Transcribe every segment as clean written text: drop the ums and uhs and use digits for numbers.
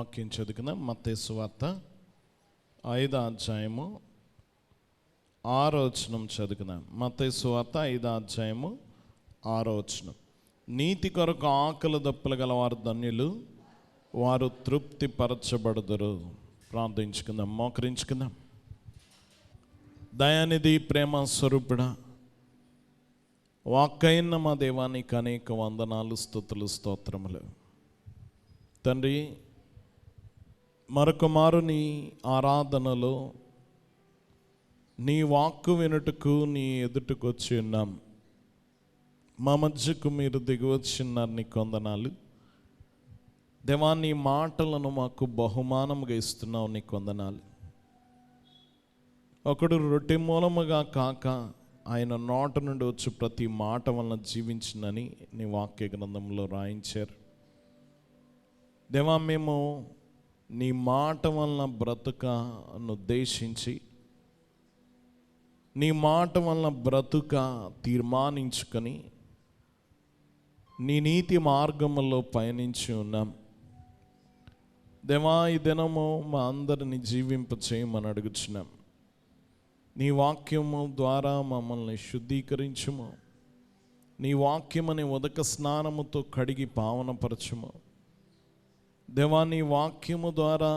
వాక్యం చదువుకుందాం. మత్తయి సువార్త 5వ అధ్యాయము 6వ వచనం చదువుకుందాం. మత్తయి సువార్త 5వ అధ్యాయము 6వ వచనం. నీతి కొరకు ఆకలి దప్పులు గలవారు ధన్యులు, వారు తృప్తి పరచబడుదురు. ప్రార్థించుకుందాం, మోకరించుకుందాం. దయానిధి, ప్రేమ స్వరూపుడా, వాక్కైన మా దేవానికి అనేక వందనాలు, స్తుతులు, స్తోత్రములు. తండ్రి, మరొక మారు నీ ఆరాధనలో నీ వాక్కు వినుటకు నీ ఎదుటకు వచ్చి ఉన్నాం. మా మధ్యకు మీరు దిగివచ్చిన్నారు, నీ వందనాలు దేవా. నీ మాటలను మాకు బహుమానముగా ఇస్తున్నావు, నీ వందనాలు. ఒకడు రొట్టె మూలముగా కాక ఆయన నోట నుండి వచ్చి ప్రతి మాట వలన జీవించిందని నీ వాక్య గ్రంథంలో రాయించారు దేవా. మేము నీ మాట వలన బ్రతుకను ఉద్దేశించి, నీ మాట వలన బ్రతుక తీర్మానించుకొని నీ నీతి మార్గములో పయనించి ఉన్నాం దేవా. ఈ దినము మా అందరిని జీవింప చేయమని అడుగుచున్నాం. నీ వాక్యము ద్వారా మమ్మల్ని శుద్ధీకరించుము. నీ వాక్యమని ఉదక స్నానముతో కడిగి పావనపరచుము దేవా. నీ వాక్యము ద్వారా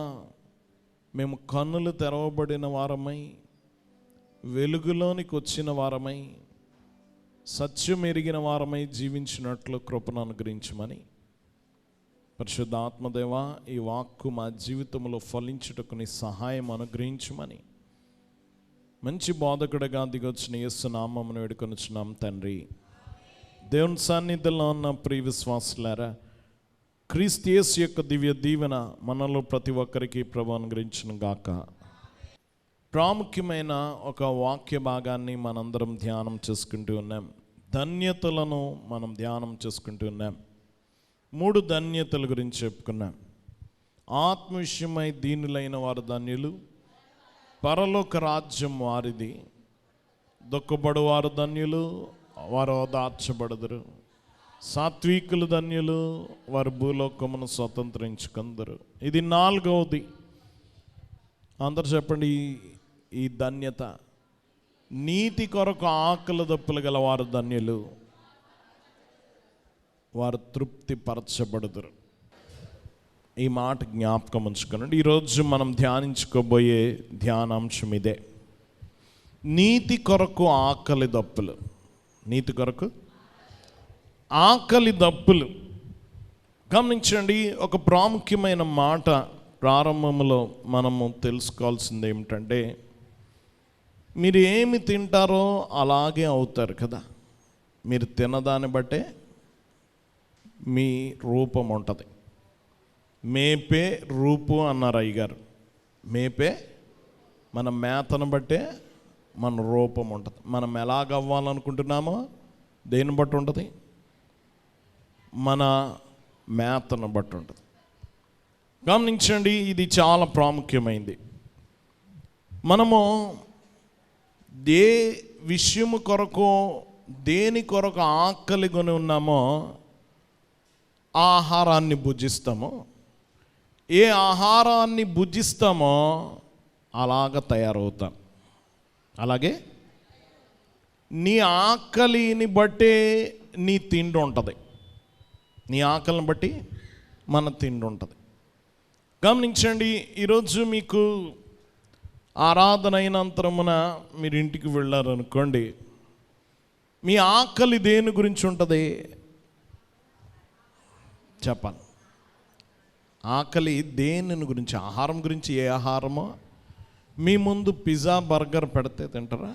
మేము కన్నులు తెరవబడిన వారమై, వెలుగులోనికి వచ్చిన వారమై, సత్యం ఎరిగిన వారమై జీవించినట్లు కృపను అనుగ్రహించమని పరిశుద్ధాత్మదేవా, ఈ వాక్కు మా జీవితంలో ఫలించుటకు నీ సహాయం అనుగ్రహించమని మంచి బోధకుడిగా దిగొచ్చిన యేసు నామమును వేడుకొనుచున్నాం తండ్రి. దేవుని సాన్నిధ్యంలో ఉన్న ప్రియ విశ్వాసులారా, క్రీస్తు యేసు యొక్క దివ్య దీవెన మనలో ప్రతి ఒక్కరికి ప్రభు అనుగ్రహించును గాక. ప్రాముఖ్యమైన ఒక వాక్య భాగాన్ని మనందరం ధ్యానం చేసుకుంటూ ఉన్నాం. ధన్యతలను మనం ధ్యానం చేసుకుంటూ ఉన్నాం. 3 ధన్యతల గురించి చెప్పుకున్నాం. ఆత్మ విషయమై దీనులైన వారు ధన్యులు, పరలోక రాజ్యం వారిది. దుఃఖపడువారు ధన్యులు, వారు ఓదార్చబడుదురు. సాత్వికులు ధన్యులు, వారు భూలోకమును స్వతంత్రించుకుందరు. ఇది 4వది. అందరు చెప్పండి, ఈ ధన్యత. నీతి కొరకు ఆకలి దప్పులు గల వారు ధన్యులు, వారు తృప్తి పరచబడుదురు. ఈ మాట జ్ఞాపకం ఉంచుకోండి. ఈరోజు మనం ధ్యానించుకోబోయే ధ్యానాంశం ఇదే. నీతి కొరకు ఆకలి దప్పులు. నీతి కొరకు ఆకలి దప్పులు. గమనించండి, ఒక ప్రాముఖ్యమైన మాట ప్రారంభంలో మనము తెలుసుకోవాల్సింది ఏమిటంటే, మీరు ఏమి తింటారో అలాగే అవుతారు కదా. మీరు తినదాన్ని బట్టే మీ రూపం ఉంటుంది. మేపే రూపు అన్నారు అయ్యగారు. మేపే మన మేతను బట్టే మన రూపం ఉంటుంది. మనం ఎలాగవ్వాలనుకుంటున్నామో దేన్ని బట్టి ఉంటుంది? మన మేతను బట్టి ఉంటుంది. గమనించండి, ఇది చాలా ప్రాముఖ్యమైంది. మనము ఏ విషయము కొరకు, దేని కొరకు ఆకలి కొని ఉన్నామో ఆహారాన్ని భుజిస్తామో, ఏ ఆహారాన్ని భుజిస్తామో అలాగ తయారవుతాం. అలాగే నీ ఆకలిని బట్టే నీ తిండి ఉంటుంది. నీ ఆకలిని బట్టి మన తిండి ఉంటుంది. గమనించండి, ఈరోజు మీకు ఆరాధన అయినంతరమున మీరు ఇంటికి వెళ్ళారనుకోండి, మీ ఆకలి దేని గురించి ఉంటుంది చెప్పాలి. ఆకలి దేని గురించి? ఆహారం గురించి. ఏ ఆహారమో మీ ముందు పిజ్జా బర్గర్ పెడితే తింటారా?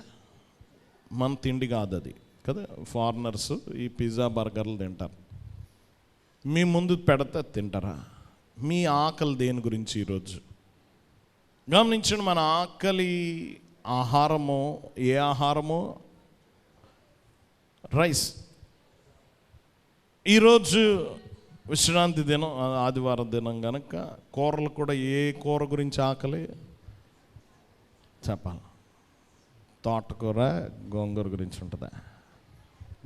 మన తిండి కాదు అది కదా. ఫారినర్స్ ఈ పిజ్జా బర్గర్లు తింటారు. మీ ముందు పెడితే తింటారా? మీ ఆకలి దేని గురించి ఈరోజు? గమనించండి, మన ఆకలి ఆహారము. ఏ ఆహారము? రైస్. ఈరోజు విశ్రాంతి దినం, ఆదివారం దినం కనుక కూరలు కూడా. ఏ కూర గురించి ఆకలి చెప్పాలి? తోటకూర, గోంగూర గురించి ఉంటుందా?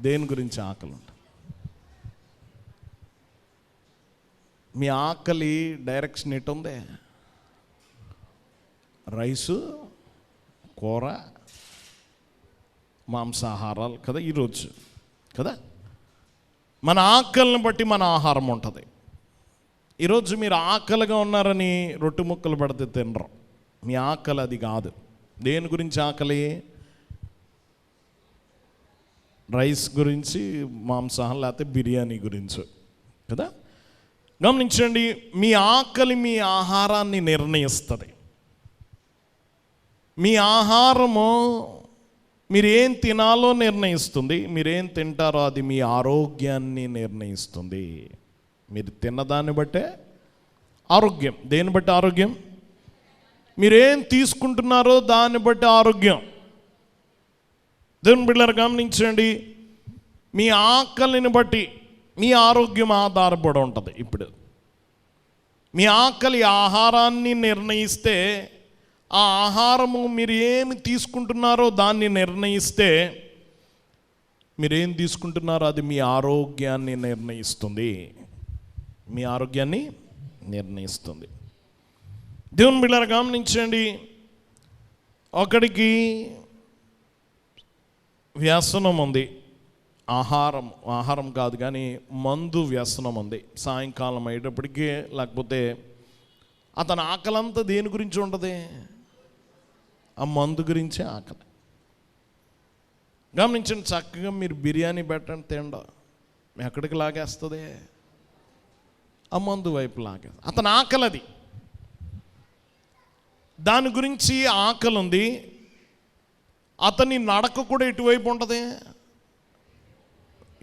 దేని గురించి ఆకలి ఉంటుంది? మీ ఆకలి డైరెక్షన్ ఎటు ఉంది? రైసు, కూర, మాంసాహారాలు కదా ఈరోజు కదా. మన ఆకలిని బట్టి మన ఆహారం ఉంటుంది. ఈరోజు మీరు ఆకలిగా ఉన్నారని రొట్టె ముక్కలు పడితే తినరు. మీ ఆకలి అది కాదు. దేని గురించి ఆకలి? రైస్ గురించి, మాంసాహారం, లేకపోతే బిర్యానీ గురించి కదా. గమనించండి, మీ ఆకలి మీ ఆహారాన్ని నిర్ణయిస్తుంది. మీ ఆహారము మీరేం తినాలో నిర్ణయిస్తుంది. మీరేం తింటారో అది మీ ఆరోగ్యాన్ని నిర్ణయిస్తుంది. మీరు తిన్నదాన్ని బట్టే ఆరోగ్యం. దేన్ని బట్టి ఆరోగ్యం? మీరేం తీసుకుంటున్నారో దాన్ని బట్టి ఆరోగ్యం. దేవుని బిడ్డలారా గమనించండి, మీ ఆకలిని బట్టి మీ ఆరోగ్యం ఆధారపడి ఉంటుంది. ఇప్పుడు మీ ఆకలి ఆహారాన్ని నిర్ణయిస్తే, ఆ ఆహారము మీరు ఏమి తీసుకుంటున్నారో దాన్ని నిర్ణయిస్తే, మీరేం తీసుకుంటున్నారో అది మీ ఆరోగ్యాన్ని నిర్ణయిస్తుంది. మీ ఆరోగ్యాన్ని నిర్ణయిస్తుంది. దేవుని బిడ్డలారా గమనించండి, ఒకడికి వ్యసనం ఉంది, ఆహారం కాదు కానీ మందు వ్యసనం ఉంది. సాయంకాలం అయ్యేటప్పటికీ, లేకపోతే అతని ఆకలంతా దేని గురించి ఉంటుంది? ఆ మందు గురించే ఆకలి. గమనించండి, చక్కగా మీరు బిర్యానీ పెట్టండి, తిండా ఎక్కడికి లాగేస్తుంది? ఆ మందు వైపు లాగేస్తుంది. అతని ఆకలి అది. దాని గురించి ఆకలి ఉంది. అతని నడక కూడా ఎటువైపు ఉంటుంది?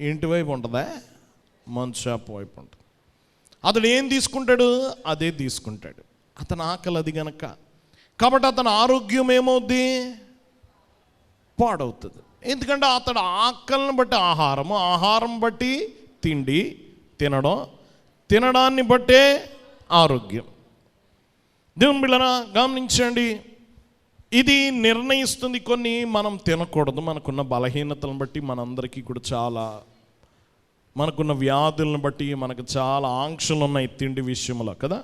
ఇంటి వైపు ఉంటుందా? మందు షాప్ వైపు ఉంటుంది. అతడు ఏం తీసుకుంటాడు? అదే తీసుకుంటాడు. అతని ఆకలి అది గనక. కాబట్టి అతని ఆరోగ్యం ఏమవుద్ది? పాడవుతుంది. ఎందుకంటే అతడు ఆకలిని బట్టి ఆహారము, ఆహారం బట్టి తిండి తినడం, తినడాన్ని బట్టే ఆరోగ్యం. దేవుని బిడ్డలారా గమనించండి, ఇది నిర్ణయిస్తుంది. కొన్ని మనం తినకూడదు. మనకున్న బలహీనతలను బట్టి మనందరికీ కూడా చాలా, మనకున్న వ్యాధులను బట్టి మనకు చాలా ఆంక్షలు ఉన్నాయి తిండి విషయంలో కదా.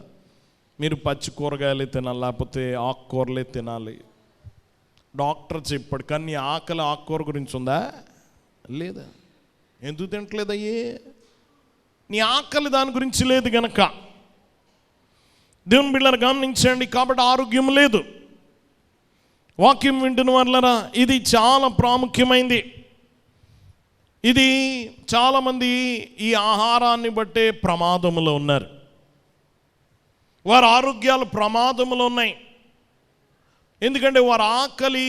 మీరు పచ్చి కూరగాయలే తినాలి, లేకపోతే ఆకుకూరలే తినాలి డాక్టర్ చెప్పాడు. కానీ ఆకలి ఆకుకూర గురించి ఉందా? లేదా. ఎందుకు తింటలేదయ్యే? నీ ఆకలి దాని గురించి లేదు గనక. దేవుని బిడ్డలారా గమనించండి, కాబట్టి ఆరోగ్యం లేదు. వాక్యం వింటున్న వాళ్ళరా, ఇది చాలా ప్రాముఖ్యమైంది. ఇది చాలామంది ఈ ఆహారాన్ని బట్టే ప్రమాదంలో ఉన్నారు. వారి ఆరోగ్యాలు ప్రమాదంలో ఉన్నాయి. ఎందుకంటే వారి ఆకలి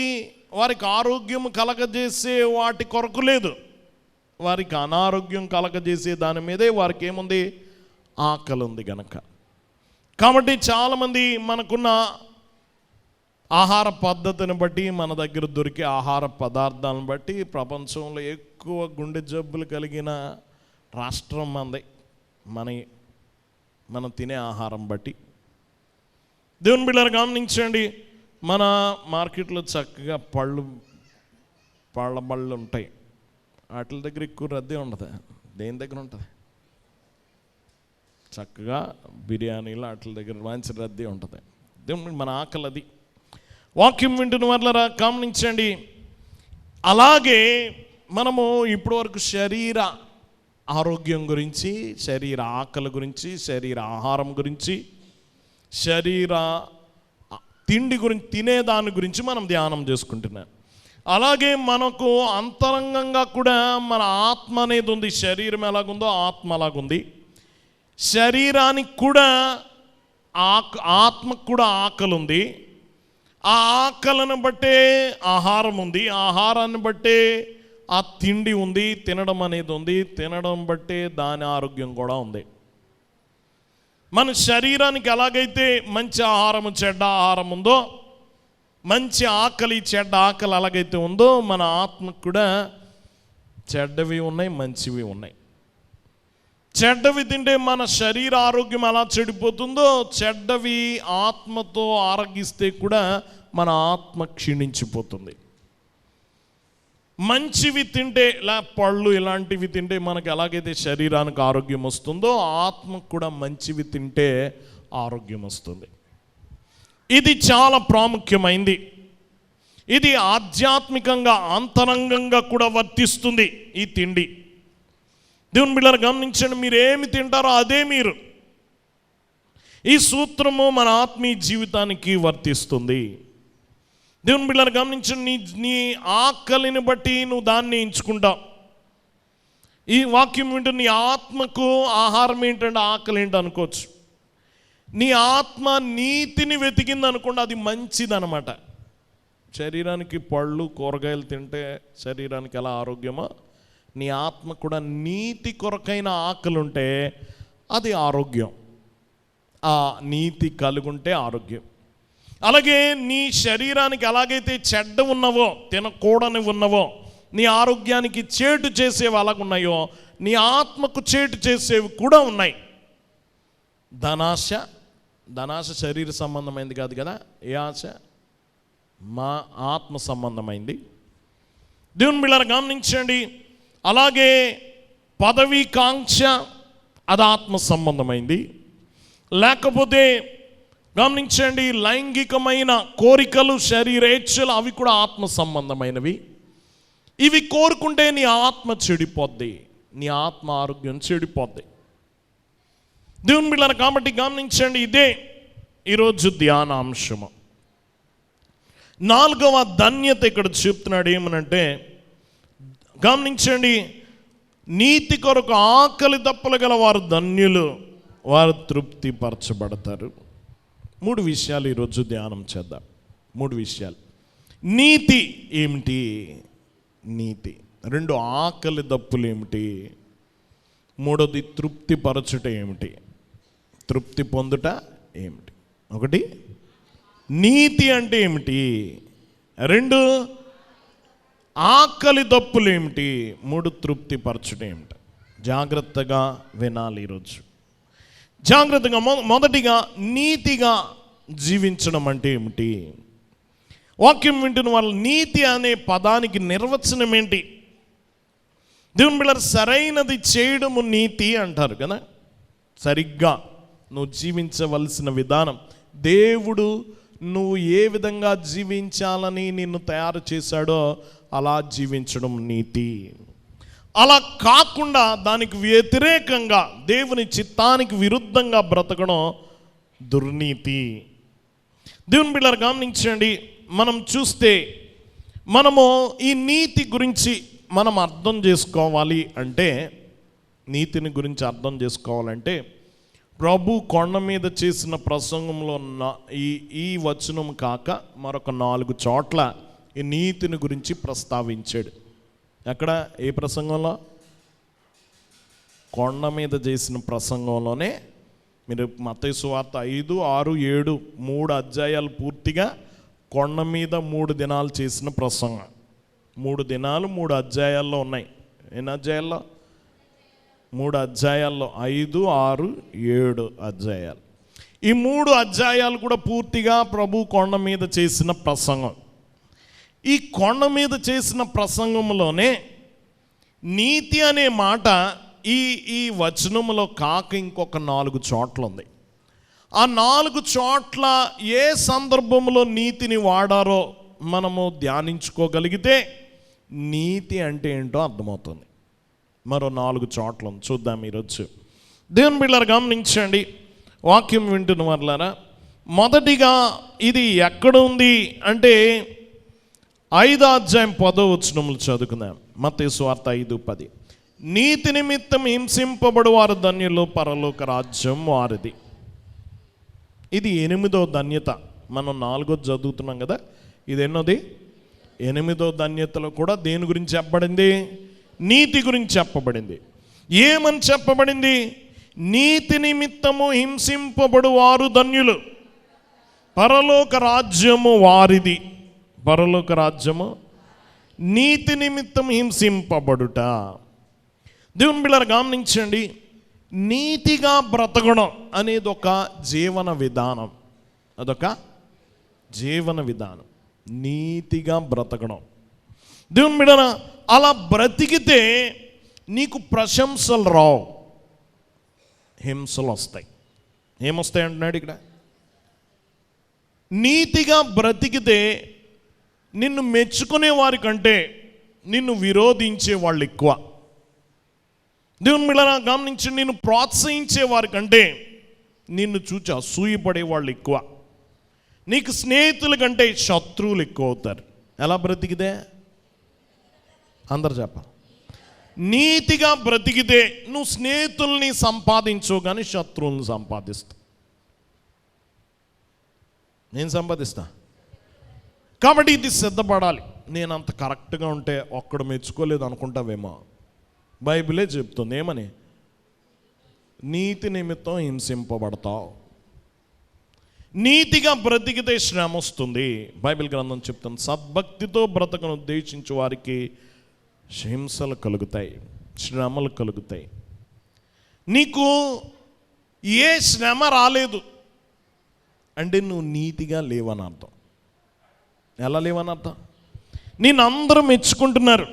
వారికి ఆరోగ్యం కలగజేసే వాటి కొరకు లేదు, వారికి అనారోగ్యం కలగజేసే దాని మీదే వారికి ఏముంది? ఆకలి ఉంది గనక. కాబట్టి చాలామంది మనకున్న ఆహార పద్ధతిని బట్టి, మన దగ్గర దొరికే ఆహార పదార్థాలను బట్టి ప్రపంచంలో ఎక్కువ గుండె జబ్బులు కలిగిన రాష్ట్రం మనది. మనం తినే ఆహారం బట్టి. దేవుని బిడ్డలారా గమనించండి, మన మార్కెట్లో చక్కగా పళ్ళ బళ్ళు ఉంటాయి. వాటి దగ్గర ఎక్కువ రద్దీ ఉండదు. దేని దగ్గర ఉంటుంది? చక్కగా బిర్యానీలు వాటి దగ్గర మంచి రద్దీ ఉంటుంది. దేవుని మన ఆకలి అది. వాక్యం వింటున్న వాళ్ళరా గమనించండి, అలాగే మనము ఇప్పటి వరకు శరీర ఆరోగ్యం గురించి, శరీర ఆకలి గురించి, శరీర ఆహారం గురించి, శరీర తిండి గురించి, తినేదాని గురించి మనం ధ్యానం చేసుకుంటున్నాం. అలాగే మనకు అంతరంగంగా కూడా మన ఆత్మ అనేది ఉంది. శరీరం ఎలాగుందో ఆత్మ అలాగుంది. శరీరానికి కూడా ఆత్మకు కూడా ఆకలి ఉంది. ఆ ఆకలిని బట్టే ఆహారం ఉంది. ఆహారాన్ని బట్టే ఆ తిండి ఉంది, తినడం అనేది ఉంది. తినడం బట్టే దాని ఆరోగ్యం కూడా ఉంది. మన శరీరానికి ఎలాగైతే మంచి ఆహారము చెడ్డ ఆహారం ఉందో, మంచి ఆకలి చెడ్డ ఆకలి ఎలాగైతే ఉందో, మన ఆత్మకు కూడా చెడ్డవి ఉన్నాయి, మంచివి ఉన్నాయి. చెడ్డవి తింటే మన శరీర ఆరోగ్యం ఎలా చెడిపోతుందో, చెడ్డవి ఆత్మతో ఆరగిస్తే కూడా మన ఆత్మ క్షీణించిపోతుంది. మంచివి తింటే ఇలా పళ్ళు ఇలాంటివి తింటే మనకు ఎలాగైతే శరీరానికి ఆరోగ్యం వస్తుందో ఆత్మకు కూడా మంచివి తింటే ఆరోగ్యం వస్తుంది. ఇది చాలా ప్రాముఖ్యమైంది. ఇది ఆధ్యాత్మికంగా అంతరంగంగా కూడా వర్తిస్తుంది ఈ తిండి. దేవుని బిడ్డలారా గమనించండి, మీరు ఏమి తింటారో అదే మీరు. ఈ సూత్రము మన ఆత్మీయ జీవితానికి వర్తిస్తుంది. దేవుని బిడ్డలారా గమనించండి, నీ ఆకలిని బట్టి నువ్వు దాన్ని ఎంచుకుంటావు. ఈ వాక్యం వింటూ నీ ఆత్మకు ఆహారం ఏంటంటే ఆకలి ఏంటి అనుకోవచ్చు. నీ ఆత్మ నీతిని వెతికింది అనుకోండి, అది మంచిదన్నమాట. శరీరానికి పళ్ళు కూరగాయలు తింటే శరీరానికి ఎలా ఆరోగ్యమో, నీ ఆత్మ కూడా నీతి కొరకైన ఆకలి ఉంటే అది ఆరోగ్యం. ఆ నీతి కలుగుంటే ఆరోగ్యం. అలాగే నీ శరీరానికి ఎలాగైతే చెడ్డ ఉన్నవో, తినకూడని ఉన్నవో, నీ ఆరోగ్యానికి చేటు చేసేవి అలాగున్నాయో, నీ ఆత్మకు చేటు చేసేవి కూడా ఉన్నాయి. ధనాశ శరీర సంబంధమైంది కాదు కదా. ఏ ఆశ? మా ఆత్మ సంబంధమైంది. దేవుని బిడ్డలారా గమనించండి, అలాగే పదవీ కాంక్ష అది ఆత్మ సంబంధమైంది. లేకపోతే గమనించండి, లైంగికమైన కోరికలు, శరీరేచ్ఛలు అవి కూడా ఆత్మ సంబంధమైనవి. ఇవి కోరుకుంటే నీ ఆత్మ చెడిపోద్ది, నీ ఆత్మ ఆరోగ్యం చెడిపోద్ది. దేవుని బిడ్డలారా కాబట్టి గమనించండి, ఇదే ఈరోజు ధ్యానాంశము. 4వ ధన్యత ఇక్కడ చెప్తున్నాడు ఏమనంటే, గమనించండి, నీతి కొరకు ఆకలి దప్పులు గల వారు ధన్యులు, వారు తృప్తిపరచబడతారు. 3 విషయాలు ఈరోజు ధ్యానం చేద్దాం. 3 విషయాలు. నీతి ఏమిటి? నీతి. 2 ఆకలి దప్పులు ఏమిటి? 3 తృప్తిపరచుట ఏమిటి? తృప్తి పొందుట ఏమిటి? 1 నీతి అంటే ఏమిటి? 2 ఆకలి దప్పులు ఏమిటి? 3 తృప్తిపరచుట ఏమిటి? జాగ్రత్తగా వినాలి ఈరోజు. జాగ్రత్తగా. మొదటిగా నీతిగా జీవించడం అంటే ఏమిటి? వాక్యం వింటున్న వాళ్ళు నీతి అనే పదానికి నిర్వచనం ఏంటి? దేవుని బిడ్డలారా సరైనది చేయడము నీతి అంటారు కదా. సరిగ్గా నువ్వు జీవించవలసిన విధానం, దేవుడు నువ్వు ఏ విధంగా జీవించాలని నిన్ను తయారు చేశాడో అలా జీవించడం నీతి. అలా కాకుండా దానికి వ్యతిరేకంగా దేవుని చిత్తానికి విరుద్ధంగా బ్రతకడం దుర్నీతి. దేవుని బిడ్డలారా గమనించండి, మనం చూస్తే మనము ఈ నీతి గురించి మనం అర్థం చేసుకోవాలి అంటే, నీతిని గురించి అర్థం చేసుకోవాలంటే ప్రభు కొండ మీద చేసిన ప్రసంగంలో ఈ వచనం కాక మరొక 4 చోట్ల ఈ నీతిని గురించి ప్రస్తావించాడు. ఎక్కడ? ఏ ప్రసంగంలో? కొండ మీద చేసిన ప్రసంగంలోనే. మీరు మత్తయి సువార్త 5, 6, 7 3 అధ్యాయాలు పూర్తిగా కొండ మీద 3 దినాలు చేసిన ప్రసంగం. 3 దినాలు 3 అధ్యాయాల్లో ఉన్నాయి. ఎన్ని అధ్యాయాల్లో? 3 అధ్యాయాల్లో 5, 6, 7 అధ్యాయాలు. ఈ 3 అధ్యాయాలు కూడా పూర్తిగా ప్రభు కొండ మీద చేసిన ప్రసంగం. ఈ కొండ మీద చేసిన ప్రసంగంలోనే నీతి అనే మాట ఈ వచనంలో కాక ఇంకొక 4 చోట్ల ఉంది. ఆ 4 చోట్ల ఏ సందర్భంలో నీతిని వాడారో మనము ధ్యానించుకోగలిగితే నీతి అంటే ఏంటో అర్థమవుతుంది. మరో 4 చోట్ల చూద్దాం ఈరోజు. దేవుని బిడ్డలారా గమనించండి, వాక్యం వింటున్న వారులారా, మొదటిగా ఇది ఎక్కడ ఉంది అంటే 5వ అధ్యాయం 10వ వచనములు చదువుకుందాం. మత్తయి సువార్త 5:10. నీతి నిమిత్తం హింసింపబడు వారు ధన్యులు, పరలోక రాజ్యం వారిది. ఇది 8వ ధన్యత. మనం 4వ చదువుతున్నాం కదా, ఇది ఎన్నోది? 8వ ధన్యతలో కూడా దేని గురించి చెప్పబడింది? నీతి గురించి చెప్పబడింది. ఏమని చెప్పబడింది? నీతి నిమిత్తము హింసింపబడు వారు ధన్యులు, పరలోక రాజ్యము వారిది. పరలోక రాజ్యము నీతి నిమిత్తం హింసింపబడుట. దేవుని బిడ్డలారా గమనించండి, నీతిగా బ్రతకడం అనేది ఒక జీవన విధానం. అదొక జీవన విధానం. నీతిగా బ్రతకడం. దేవుని బిడ్డలారా, అలా బ్రతికితే నీకు ప్రశంసలు రావు, హింసలు వస్తాయి. ఏమొస్తాయి అంటున్నాడు ఇక్కడ. నీతిగా బ్రతికితే నిన్ను మెచ్చుకునే వారి కంటే నిన్ను విరోధించే వాళ్ళు ఎక్కువ. దేవుని బిడ్డలారా గమనించి, నిన్ను ప్రోత్సహించే వారి కంటే నిన్ను చూచి అసూయపడే వాళ్ళు ఎక్కువ. నీకు స్నేహితుల కంటే శత్రువులు ఎక్కువ అవుతారు. ఎలా బ్రతికితే? అందరు చెప్పాలి. నీతిగా బ్రతికితే నువ్వు స్నేహితుల్ని సంపాదించవు కానీ శత్రువులను సంపాదిస్తావు. నేను సంపాదిస్తా కాబట్టి ఇది సిద్ధపడాలి. నేను అంత కరెక్ట్గా ఉంటే ఒక్కడు మెచ్చుకోలేదు అనుకుంటావేమో. బైబిలే చెప్తుంది ఏమని, నీతి నిమిత్తం హింసింపబడతావు. నీతిగా బ్రతికితే శ్రమ వస్తుంది. బైబిల్ గ్రంథం చెప్తుంది, సద్భక్తితో బ్రతకను ఉద్దేశించే వారికి హింసలు కలుగుతాయి, శ్రమలు కలుగుతాయి. నీకు ఏ శ్రమ రాలేదు అంటే నువ్వు నీతిగా లేవని అర్థం. ఎలా లేవని అర్థం? నేను అందరూ మెచ్చుకుంటున్నారు.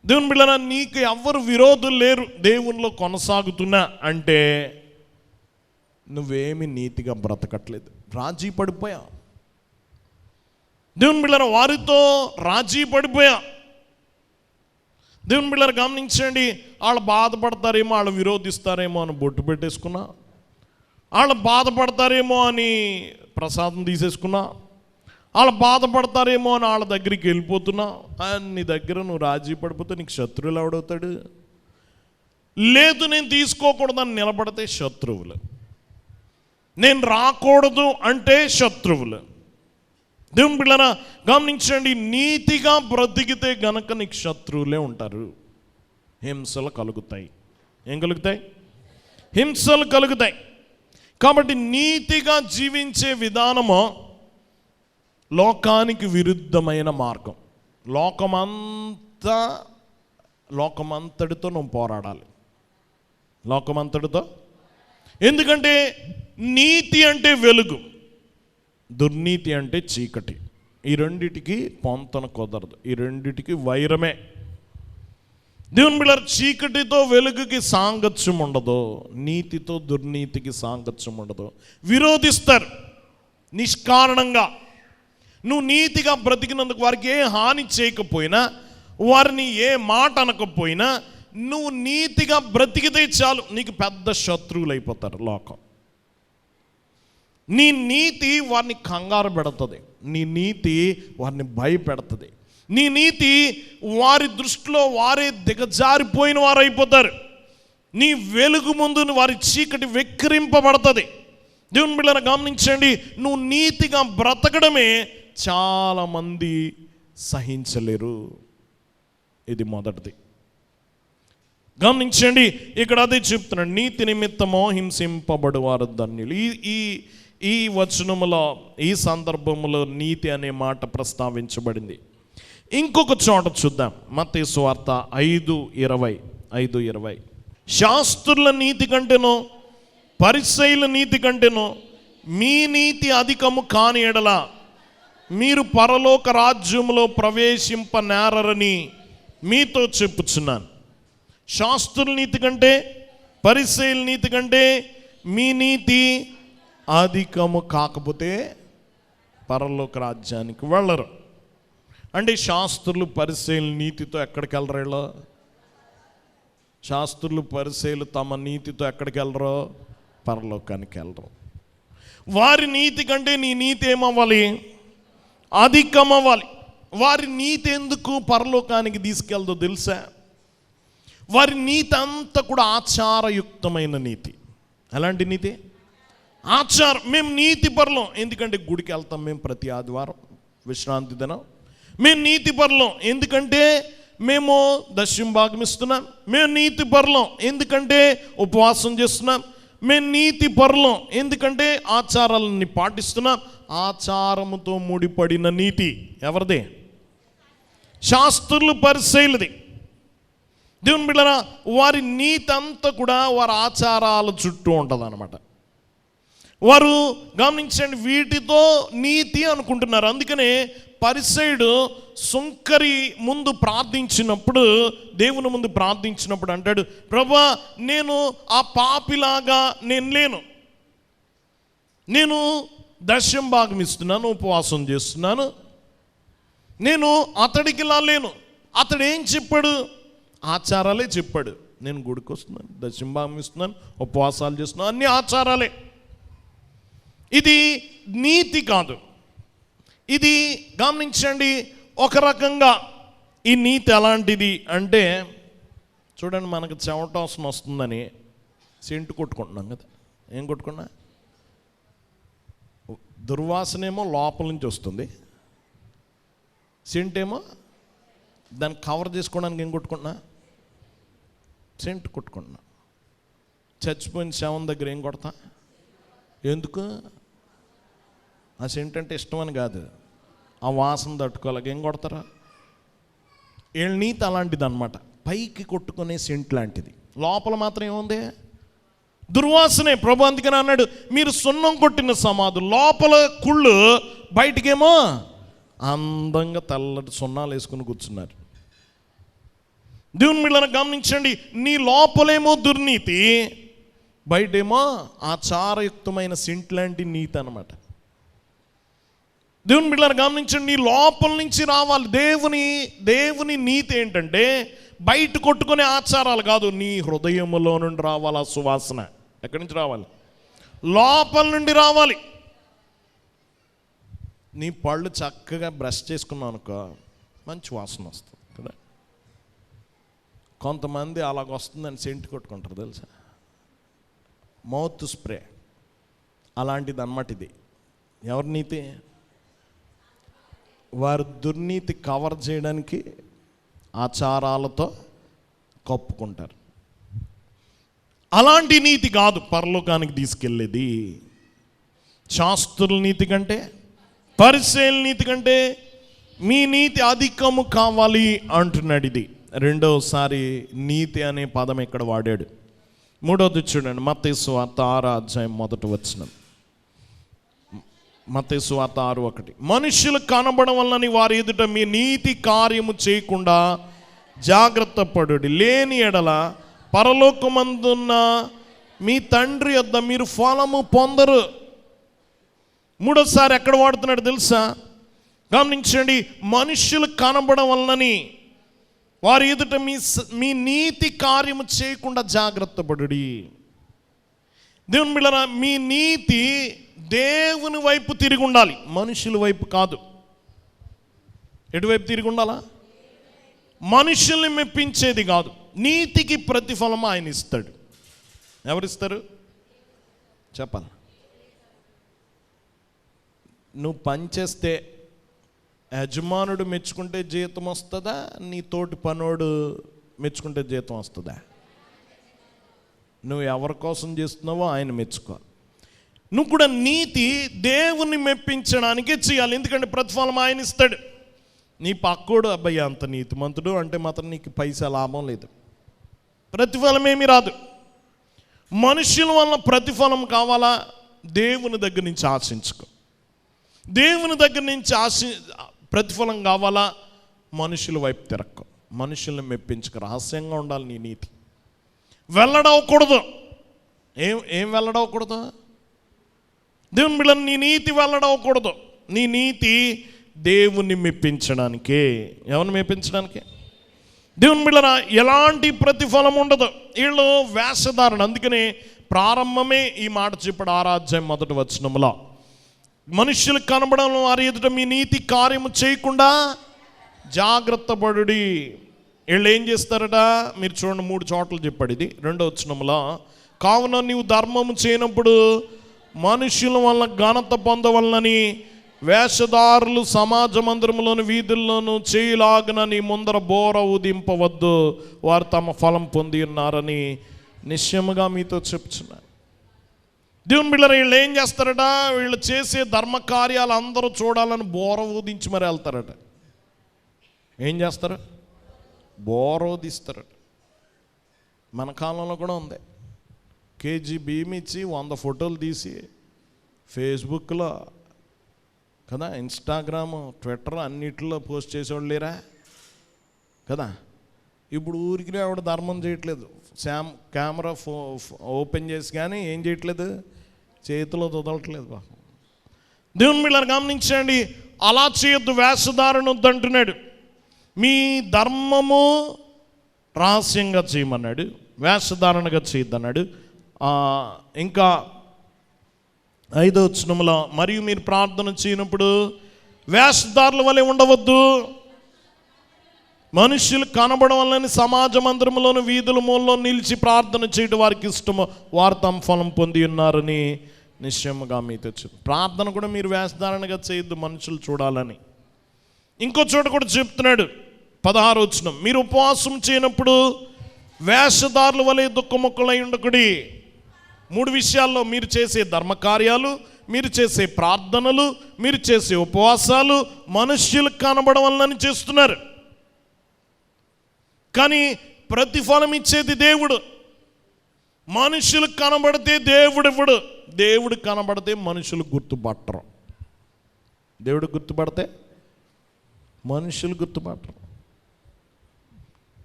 దేవుని బిడ్డలారా, నీకు ఎవ్వరు విరోధులు లేరు, దేవునిలో కొనసాగుతున్నా అంటే నువ్వేమి నీతిగా బ్రతకట్లేదు, రాజీ పడిపోయా. దేవుని బిడ్డలారా, వారితో రాజీ పడిపోయా. దేవుని బిడ్డలారా గమనించండి, వాళ్ళు బాధపడతారేమో, వాళ్ళు విరోధిస్తారేమో అని బొట్టు పెట్టేసుకున్నా, వాళ్ళు బాధపడతారేమో అని ప్రసాదం తీసేసుకున్నా, వాళ్ళు బాధపడతారేమో అని వాళ్ళ దగ్గరికి వెళ్ళిపోతున్నా. నీ దగ్గర నువ్వు రాజీ పడిపోతే నీకు శత్రువులు ఎవడవుతాడు? లేదు, నేను తీసుకోకూడదని నిలబడితే శత్రువులు, నేను రాకూడదు అంటే శత్రువులు. దేవుని బిడ్డలారా గమనించండి, నీతిగా బ్రతికితే గనక నీకు శత్రువులే ఉంటారు. హింసలు కలుగుతాయి. ఏం కలుగుతాయి? హింసలు కలుగుతాయి. కాబట్టి నీతిగా జీవించే విధానము లోకానికి విరుద్ధమైన మార్గం. లోకమంతటితో నువ్వు పోరాడాలి, లోకమంతటితో. ఎందుకంటే నీతి అంటే వెలుగు, దుర్నీతి అంటే చీకటి. ఈ రెండిటికి పొంతన కుదరదు, ఈ రెండిటికి వైరమే. దేవుని బిడ్డలారా, చీకటితో వెలుగుకి సాంగత్యం ఉండదు, నీతితో దుర్నీతికి సాంగత్యం ఉండదు. విరోధిస్తారు నిష్కారణంగా. నువ్వు నీతిగా బ్రతికినందుకు వారికి ఏ హాని చేయకపోయినా, వారిని ఏ మాట అనకపోయినా, నువ్వు నీతిగా బ్రతికితే చాలు, నీకు పెద్ద శత్రువులు అయిపోతారు లోకం. నీ నీతి వారిని కంగారు పెడుతుంది, నీ నీతి వారిని భయపెడుతుంది, నీ నీతి వారి దృష్టిలో వారే దిగజారిపోయిన వారు అయిపోతారు. నీ వెలుగు ముందు వారి చీకటి వెక్కిరింపబడుతుంది. దేవుని బిడ్డలారా గమనించండి, నువ్వు నీతిగా బ్రతకడమే చాలామంది సహించలేరు. ఇది మొదటిది. గమనించండి, ఇక్కడ అదే చెప్తున్నాడు, నీతి నిమిత్తమో హింసింపబడువారు ధన్యులు. ఈ వచనములో, ఈ సందర్భంలో నీతి అనే మాట ప్రస్తావించబడింది. ఇంకొక చోట చూద్దాం, మత్తయి సువార్త 5:20. శాస్త్రుల నీతి కంటేనో పరిసయ్యుల నీతి కంటేనో మీ నీతి అధికము కాని ఎడల మీరు పరలోక రాజ్యములో ప్రవేశింపనేరని మీతో చెప్పుచున్నాను. శాస్త్రుల నీతి కంటే పరిసయ్యుల నీతి కంటే మీ నీతి అధికము కాకపోతే పరలోక రాజ్యానికి వెళ్ళరు. అంటే శాస్త్రులు పరిసయ్యుల నీతితో ఎక్కడికి వెళ్ళరు? శాస్త్రులు పరిసయ్యులు తమ నీతితో ఎక్కడికి వెళ్ళరు? పరలోకానికి వెళ్ళరు. వారి నీతి కంటే నీ నీతి ఏమవ్వాలి? అధికమవ్వాలి. వారి నీతి ఎందుకు పరలోకానికి తీసుకెళ్దో తెలుసా? వారి నీతి అంతా కూడా ఆచారయుక్తమైన నీతి. ఎలాంటి నీతి? ఆచారం. మేము నీతి పరులం, ఎందుకంటే గుడికి వెళ్తాం మేము ప్రతి ఆదివారం, విశ్రాంతి దినం. మేము నీతి పరులం ఎందుకంటే మేము దశమ భాగం ఇస్తున్నాం. మేము నీతి పరులం ఎందుకంటే ఉపవాసం చేస్తున్నాం. మేము నీతి పరులం ఎందుకంటే ఆచారాలని పాటిస్తున్నాం. ఆచారముతో ముడిపడిన నీతి ఎవరిది? శాస్త్రులు పరిసయ్యులది. దేవుని బిడ్డలారా, వారి నీతి అంతా కూడా వారి ఆచారాల చుట్టూ ఉంటుంది అన్నమాట. వారు గమనించండి, వీటితో నీతి అనుకుంటున్నారు. అందుకనే పరిసయ్యుడు సుంకరి ముందు ప్రార్థించినప్పుడు, దేవుని ముందు ప్రార్థించినప్పుడు అంటాడు, ప్రభువా నేను ఆ పాపిలాగా నేను లేను, నేను దశం భాగం ఇస్తున్నాను, ఉపవాసం చేస్తున్నాను, నేను అతడికిలా లేను. అతడు ఏం చెప్పాడు? ఆచారాలే చెప్పాడు. నేను గుడికి వస్తున్నాను, దశం భాగం ఇస్తున్నాను, ఉపవాసాలు చేస్తున్నాను, అన్ని ఆచారాలే. ఇది నీతి కాదు. ఇది గమనించండి. ఒక రకంగా ఈ నీతి ఎలాంటిది అంటే, చూడండి, మనకు చెమట వాసన వస్తుందని సెంటు కొట్టుకుంటున్నాం కదా. ఏం కొట్టుకున్నా? దుర్వాసనేమో లోపల నుంచి వస్తుంది, సెంట్ ఏమో దాన్ని కవర్ చేసుకోవడానికి ఏం కొట్టుకుంటున్నా? సెంట్ కొట్టుకుంటున్నా. చచ్చిపోయిన శవం దగ్గర ఏం కొడతా? ఎందుకు? ఆ సెంట్ అంటే ఇష్టం అని కాదు, ఆ వాసన తట్టుకోలేక ఏం కొడతారా? వీళ్ళ నీతి అలాంటిది అనమాట. పైకి కొట్టుకునే సెంట్ లాంటిది, లోపల మాత్రం ఏముంది? దుర్వాసనే. ప్రభు అందుకని అన్నాడు, మీరు సున్నం కొట్టిన సమాధులు, లోపల కుళ్ళు, బయటికేమో అందంగా తెల్లటి సున్నాలు వేసుకుని కూర్చున్నారు. దేవుని బిడ్డలను గమనించండి. నీ లోపలేమో దుర్నీతి, బయటేమో ఆచారయుక్తమైన సెంట్ లాంటి నీతి అన్నమాట. దేవుని బిడ్డలను గమనించండి. నీ లోపల నుంచి రావాలి. దేవుని నీతి ఏంటంటే బయట కొట్టుకునే ఆచారాలు కాదు, నీ హృదయములో నుండి రావాలి. ఆ సువాసన ఎక్కడి నుంచి రావాలి? లోపల నుండి రావాలి. నీ పళ్ళు చక్కగా బ్రష్ చేసుకున్నావు అనుకో, మంచి వాసన వస్తుంది కదా. కొంతమంది అలాగ వస్తుందని సెంట్ కొట్టుకుంటారు తెలుసా, మౌత్ స్ప్రే అలాంటిది అన్నమాట. ఇది ఎవరి నీతి? వారు దుర్నీతి కవర్ చేయడానికి ఆచారాలతో కప్పుకుంటారు. అలాంటి నీతి కాదు పరలోకానికి తీసుకెళ్ళేది. శాస్త్రుల నీతి కంటే, పరిసయ్యుల నీతి కంటే మీ నీతి అధికము కావాలి అంటున్నాడు. ఇది రెండోసారి నీతి అనే పదం ఇక్కడ వాడాడు. మూడోది చూడండి, మత్తయి సువార్త 6వ అధ్యాయం 1వ వచనం. మత్తయి సువార్త 6:1. మనుషులు కనబడం వలన వారి ఎదుట మీ నీతి కార్యము చేయకుండా జాగ్రత్త పడుడి, లేని ఎడల పరలోకమందున్న మీ తండ్రి యొద్ద మీరు ఫలము పొందరు. మూడోసారి ఎక్కడ వాడుతున్నాడు తెలుసా? గమనించండి. మనుషులు కనబడం వలనని వారి ఎదుట మీ నీతి కార్యము చేయకుండా జాగ్రత్త పడుడి. దేవుని బిడ్డలారా, మీ నీతి దేవుని వైపు తిరిగి ఉండాలి, మనుషుల వైపు కాదు. ఎటువైపు తిరిగి ఉండాలా? మనుషుల్ని మెప్పించేది కాదు. నీతికి ప్రతిఫలం ఆయన ఇస్తాడు. ఎవరిస్తారు చెప్పాలి? నువ్వు పనిచేస్తే యజమానుడు మెచ్చుకుంటే జీతం వస్తుందా, నీ తోటి పనోడు మెచ్చుకుంటే జీతం వస్తుందా? నువ్వు ఎవరి కోసం చేస్తున్నావో ఆయన మెచ్చుకోవాలి. నువ్వు కూడా నీతి దేవుని మెప్పించడానికే చేయాలి, ఎందుకంటే ప్రతిఫలం ఆయన ఇస్తాడు. నీ పక్కోడు అబ్బాయి అంత నీతిమంతుడు అంటే మాత్రం నీకు పైసా లాభం లేదు, ప్రతిఫలం ఏమీ రాదు. మనుషుల వల్ల ప్రతిఫలం కావాలా? దేవుని దగ్గర నుంచి ఆశించుకో. దేవుని దగ్గర నుంచి ప్రతిఫలం కావాలా? మనుషుల వైపు తిరక్కో, మనుషుల్ని మెప్పించుకో. రహస్యంగా ఉండాలి నీ నీతి. వెల్లడవకూడదు. ఏం వెల్లడవకూడదు? దేవుని బిడ్డలు, నీ నీతి వెల్లడవకూడదు. నీ నీతి దేవుణ్ణి మెప్పించడానికే. ఎవరిని మెప్పించడానికి? దేవుని బిడ్డరా, ఎలాంటి ప్రతిఫలం ఉండదు. వీళ్ళు వేషధారణ. అందుకనే ప్రారంభమే ఈ మాట చెప్పాడు 6వ అధ్యాయం 1వ వచనంలో. మనుషులు కనబడం వారి ఎదుట మీ నీతి కార్యము చేయకుండా జాగ్రత్త పడుడి. వీళ్ళు ఏం చేస్తారట? మీరు చూడండి, 3 చోట్ల చెప్పాడు ఇది 2వ వచనంలో. కావున నీవు ధర్మము చేయనప్పుడు మనుషుల వల్ల ఘనత పొందవలనని వేషధారులు సమాజ మందిరములోని వీధుల్లోనూ చేయులాగున నీ ముందర బోర ఊదింపవద్దు, వారు తమ ఫలం పొంది ఉన్నారని నిశ్చయముగా మీతో చెప్తున్నారు. దేవుని బిడ్డలు, వీళ్ళు ఏం చేస్తారట? వీళ్ళు చేసే ధర్మ కార్యాలు అందరూ చూడాలని బోర ఊదించి మరి వెళ్తారట. ఏం చేస్తారు? బోర ఊదిస్తారట. మన కాలంలో కూడా ఉంది. కేజీ బియ్యం ఇచ్చి 100 ఫోటోలు తీసి ఫేస్బుక్లో కదా. ఇన్స్టాగ్రామ్, ట్విట్టర్ అన్నిటిలో పోస్ట్ చేసేవాళ్ళు లేరా కదా. ఇప్పుడు ఊరికి ఆవిడ ధర్మం చేయట్లేదు, కెమెరా ఓపెన్ చేసి కానీ ఏం చేయట్లేదు, చేతిలో వదలట్లేదు పాపం. దేవుని బిడ్డలారా గమనించండి, అలా చేయొద్దు, వేషధారణ వద్దు అంటున్నాడు. మీ ధర్మము రహస్యంగా చేయమన్నాడు, వేషధారణగా చేయొద్దన్నాడు. ఇంకా 5వ వచనంలో, మరియు మీరు ప్రార్థన చేయనప్పుడు వేషధారుల వలె ఉండవద్దు, మనుషులు కనబడవాలని సమాజ మందిరంలోను వీధుల మూలలో నిలిచి ప్రార్థన చేయడం వారికి ఇష్టము, వారు తమ ఫలం పొంది ఉన్నారని నిశ్చయముగా మీతో ప్రార్థన కూడా మీరు వేషధారణగా చేయొద్దు, మనుషులు చూడాలని. ఇంకో చోట కూడా చెప్తున్నాడు 16వ వచనం, మీరు ఉపవాసం చేయనప్పుడు వేషధారుల వలె దుఃఖముఖులై ఉండకుడి. 3 విషయాల్లో, మీరు చేసే ధర్మకార్యాలు, మీరు చేసే ప్రార్థనలు, మీరు చేసే ఉపవాసాలు మనుష్యులకు కనబడవాలని చేస్తున్నారు, కానీ ప్రతిఫలం ఇచ్చేది దేవుడు. మనుషులకు కనబడితే దేవుడు ఇవ్వడు, దేవుడు కనబడితే మనుషులు గుర్తుపట్టరు. దేవుడు గుర్తుపడితే మనుషులు గుర్తుపట్టరు.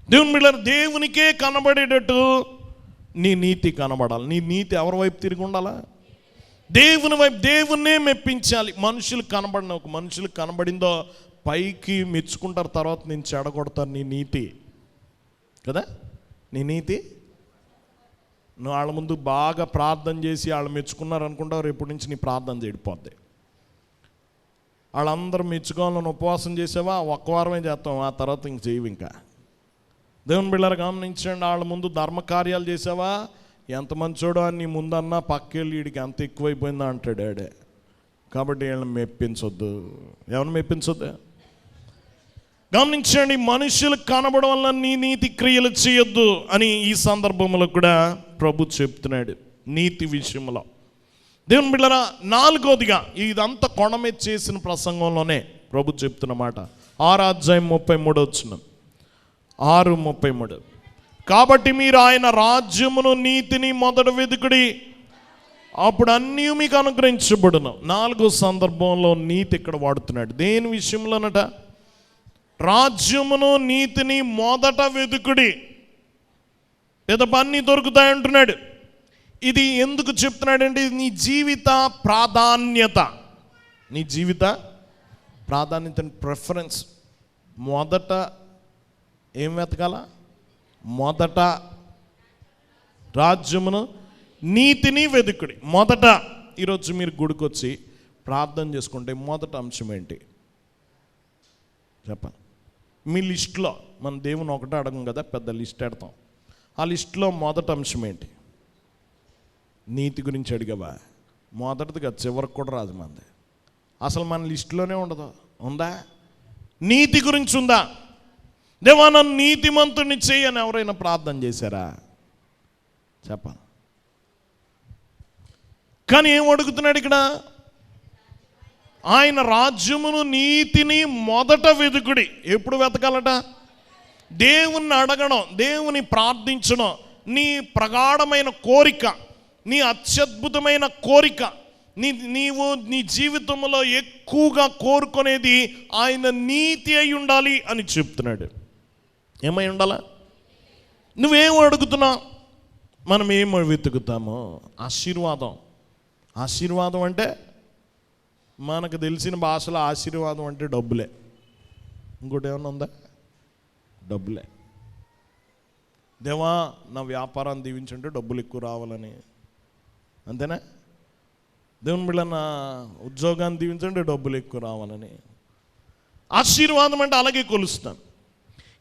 దేవుని బిడ్డలారా, దేవునికే కనబడేటట్టు నీ నీతి కనబడాలి. నీ నీతి ఎవరి వైపు తిరిగి ఉండాలా? దేవుని వైపు. దేవుణ్ణే మెప్పించాలి. మనుషులకు కనబడిన, ఒక మనుషులకు కనబడిందో పైకి మెచ్చుకుంటారు, తర్వాత నేను చెడగొడతారు నీ నీతి కదా. నీ నీతి, నువ్వు వాళ్ళ ముందు బాగా ప్రార్థన చేసి వాళ్ళు మెచ్చుకున్నారు అనుకుంటావు, రేపటి నుంచి నీ ప్రార్థన చెడిపోద్ది. వాళ్ళందరూ మెచ్చుకోవాలని ఉపవాసం చేసావా, ఒక్క వారమే చేస్తాం, ఆ తర్వాత ఇంక చేయవు. ఇంకా దేవుని బిడ్డలారా గమనించండి, వాళ్ళ ముందు ధర్మకార్యాలు చేసావా, ఎంత మంచోడో అని నీ ముందన్నా పక్కెళ్ళి వీడికి ఎంత ఎక్కువైపోయిందో అంటాడు ఆడే. కాబట్టి వీళ్ళని మెప్పించొద్దు. ఎవరిని మెప్పించొద్దు? గమనించండి, మనుషులకు కనబడడం వల్ల నీ నీతి క్రియలు చేయొద్దు అని ఈ సందర్భంలో కూడా ప్రభు చెప్తున్నాడు నీతి విషయంలో. దేవుని బిడ్డలారా, 4వదిగా ఇదంతా కొండ మీద చేసిన ప్రసంగంలోనే ప్రభు చెప్తున్నమాట. 6వ అధ్యాయం 33వ వచనం, 6:33, కాబట్టి మీరు ఆయన రాజ్యమును నీతిని మొదట వెతుకుడి, అప్పుడు అన్నీ మీకు అనుగ్రహించబడును. 4వ సందర్భంలో నీతి ఇక్కడ వాడుతున్నాడు. దేని విషయంలోనట? రాజ్యమును నీతిని మొదట వెతుకుడి, పెద్ద అన్నీ దొరుకుతాయంటున్నాడు. ఇది ఎందుకు చెప్తున్నాడంటే, నీ జీవిత ప్రాధాన్యత, నీ జీవిత ప్రాధాన్యత, ప్రిఫరెన్స్. మొదట ఏం వెతకాల? మొదట రాజ్యమును నీతిని వెతుకుడి. మొదట ఈరోజు మీరు గుడికొచ్చి ప్రార్థన చేసుకుంటే మొదట అంశం ఏంటి చెప్పాలి? మీ లిస్టులో మన దేవుని ఒకటే అడగం కదా, పెద్ద లిస్ట్ పెడతాం. ఆ లిస్టులో మొదటి అంశం ఏంటి? నీతి గురించి అడిగావా? మొదటిది కదా, చివరికి కూడా రాదు మంది. అసలు మన లిస్టులోనే ఉండదు. ఉందా? నీతి గురించి ఉందా? దేవా నన్ను నీతిమంతుడిని చెయ్యి అని ఎవరైనా ప్రార్థన చేశారా? చెప్పాలి. కానీ ఏం అడుగుతున్నాడు ఇక్కడ? ఆయన రాజ్యమును నీతిని మొదట వెతుకుడి. ఎప్పుడు వెతకాలట? దేవుణ్ణి అడగడం, దేవుని ప్రార్థించడం, నీ ప్రగాఢమైన కోరిక, నీ అత్యద్భుతమైన కోరిక, నీవు నీ జీవితంలో ఎక్కువగా కోరుకునేది ఆయన నీతి అయి ఉండాలి అని చెప్తున్నాడు. ఏమై ఉండాలా? నువ్వేం అడుగుతున్నావు? మనం ఏం వెతుకుతామో? ఆశీర్వాదం. ఆశీర్వాదం అంటే మనకు తెలిసిన భాషలో ఆశీర్వాదం అంటే డబ్బులే. ఇంకోటి ఏమన్నా ఉందా? డబ్బులే. దేవా నా వ్యాపారాన్ని దీవించుంటే డబ్బులు ఎక్కువ రావాలని, అంతేనా? దేవుని బిడ్డ నా ఉద్యోగాన్ని దీవించంటే డబ్బులు ఎక్కువ రావాలని. ఆశీర్వాదం అంటే అలాగే కొలుస్తాను.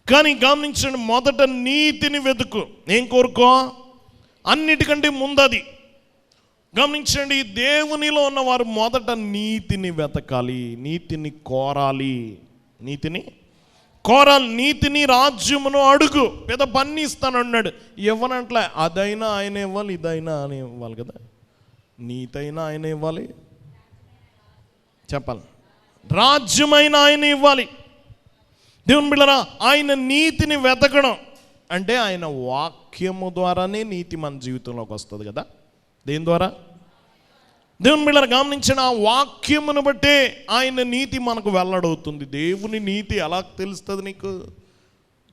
కానీ గమనించండి, మొదట నీతిని వెతుకు. ఏం కోరుకో? అన్నిటికంటే ముందది. గమనించండి, దేవునిలో ఉన్నవారు మొదట నీతిని వెతకాలి, నీతిని కోరాలి, నీతిని కోరాలి, నీతిని రాజ్యమును అడుగు, పెద్ద పని ఇస్తాను అన్నాడు. ఇవ్వనట్లే, అదైనా ఆయన ఇవ్వాలి, ఇదైనా ఆయన ఇవ్వాలి కదా. నీతి అయినా ఆయన ఇవ్వాలి, చెప్పాలి, రాజ్యమైన ఆయన ఇవ్వాలి. దేవుని బిడ్డలారా, ఆయన నీతిని వెతకడం అంటే ఆయన వాక్యము ద్వారానే నీతి మన జీవితంలోకి వస్తుంది కదా. దేని ద్వారా? దేవుని బిడ్డలారా గమనించిన ఆ వాక్యమును బట్టే ఆయన నీతి మనకు వెల్లడవుతుంది. దేవుని నీతి ఎలా తెలుస్తుంది నీకు?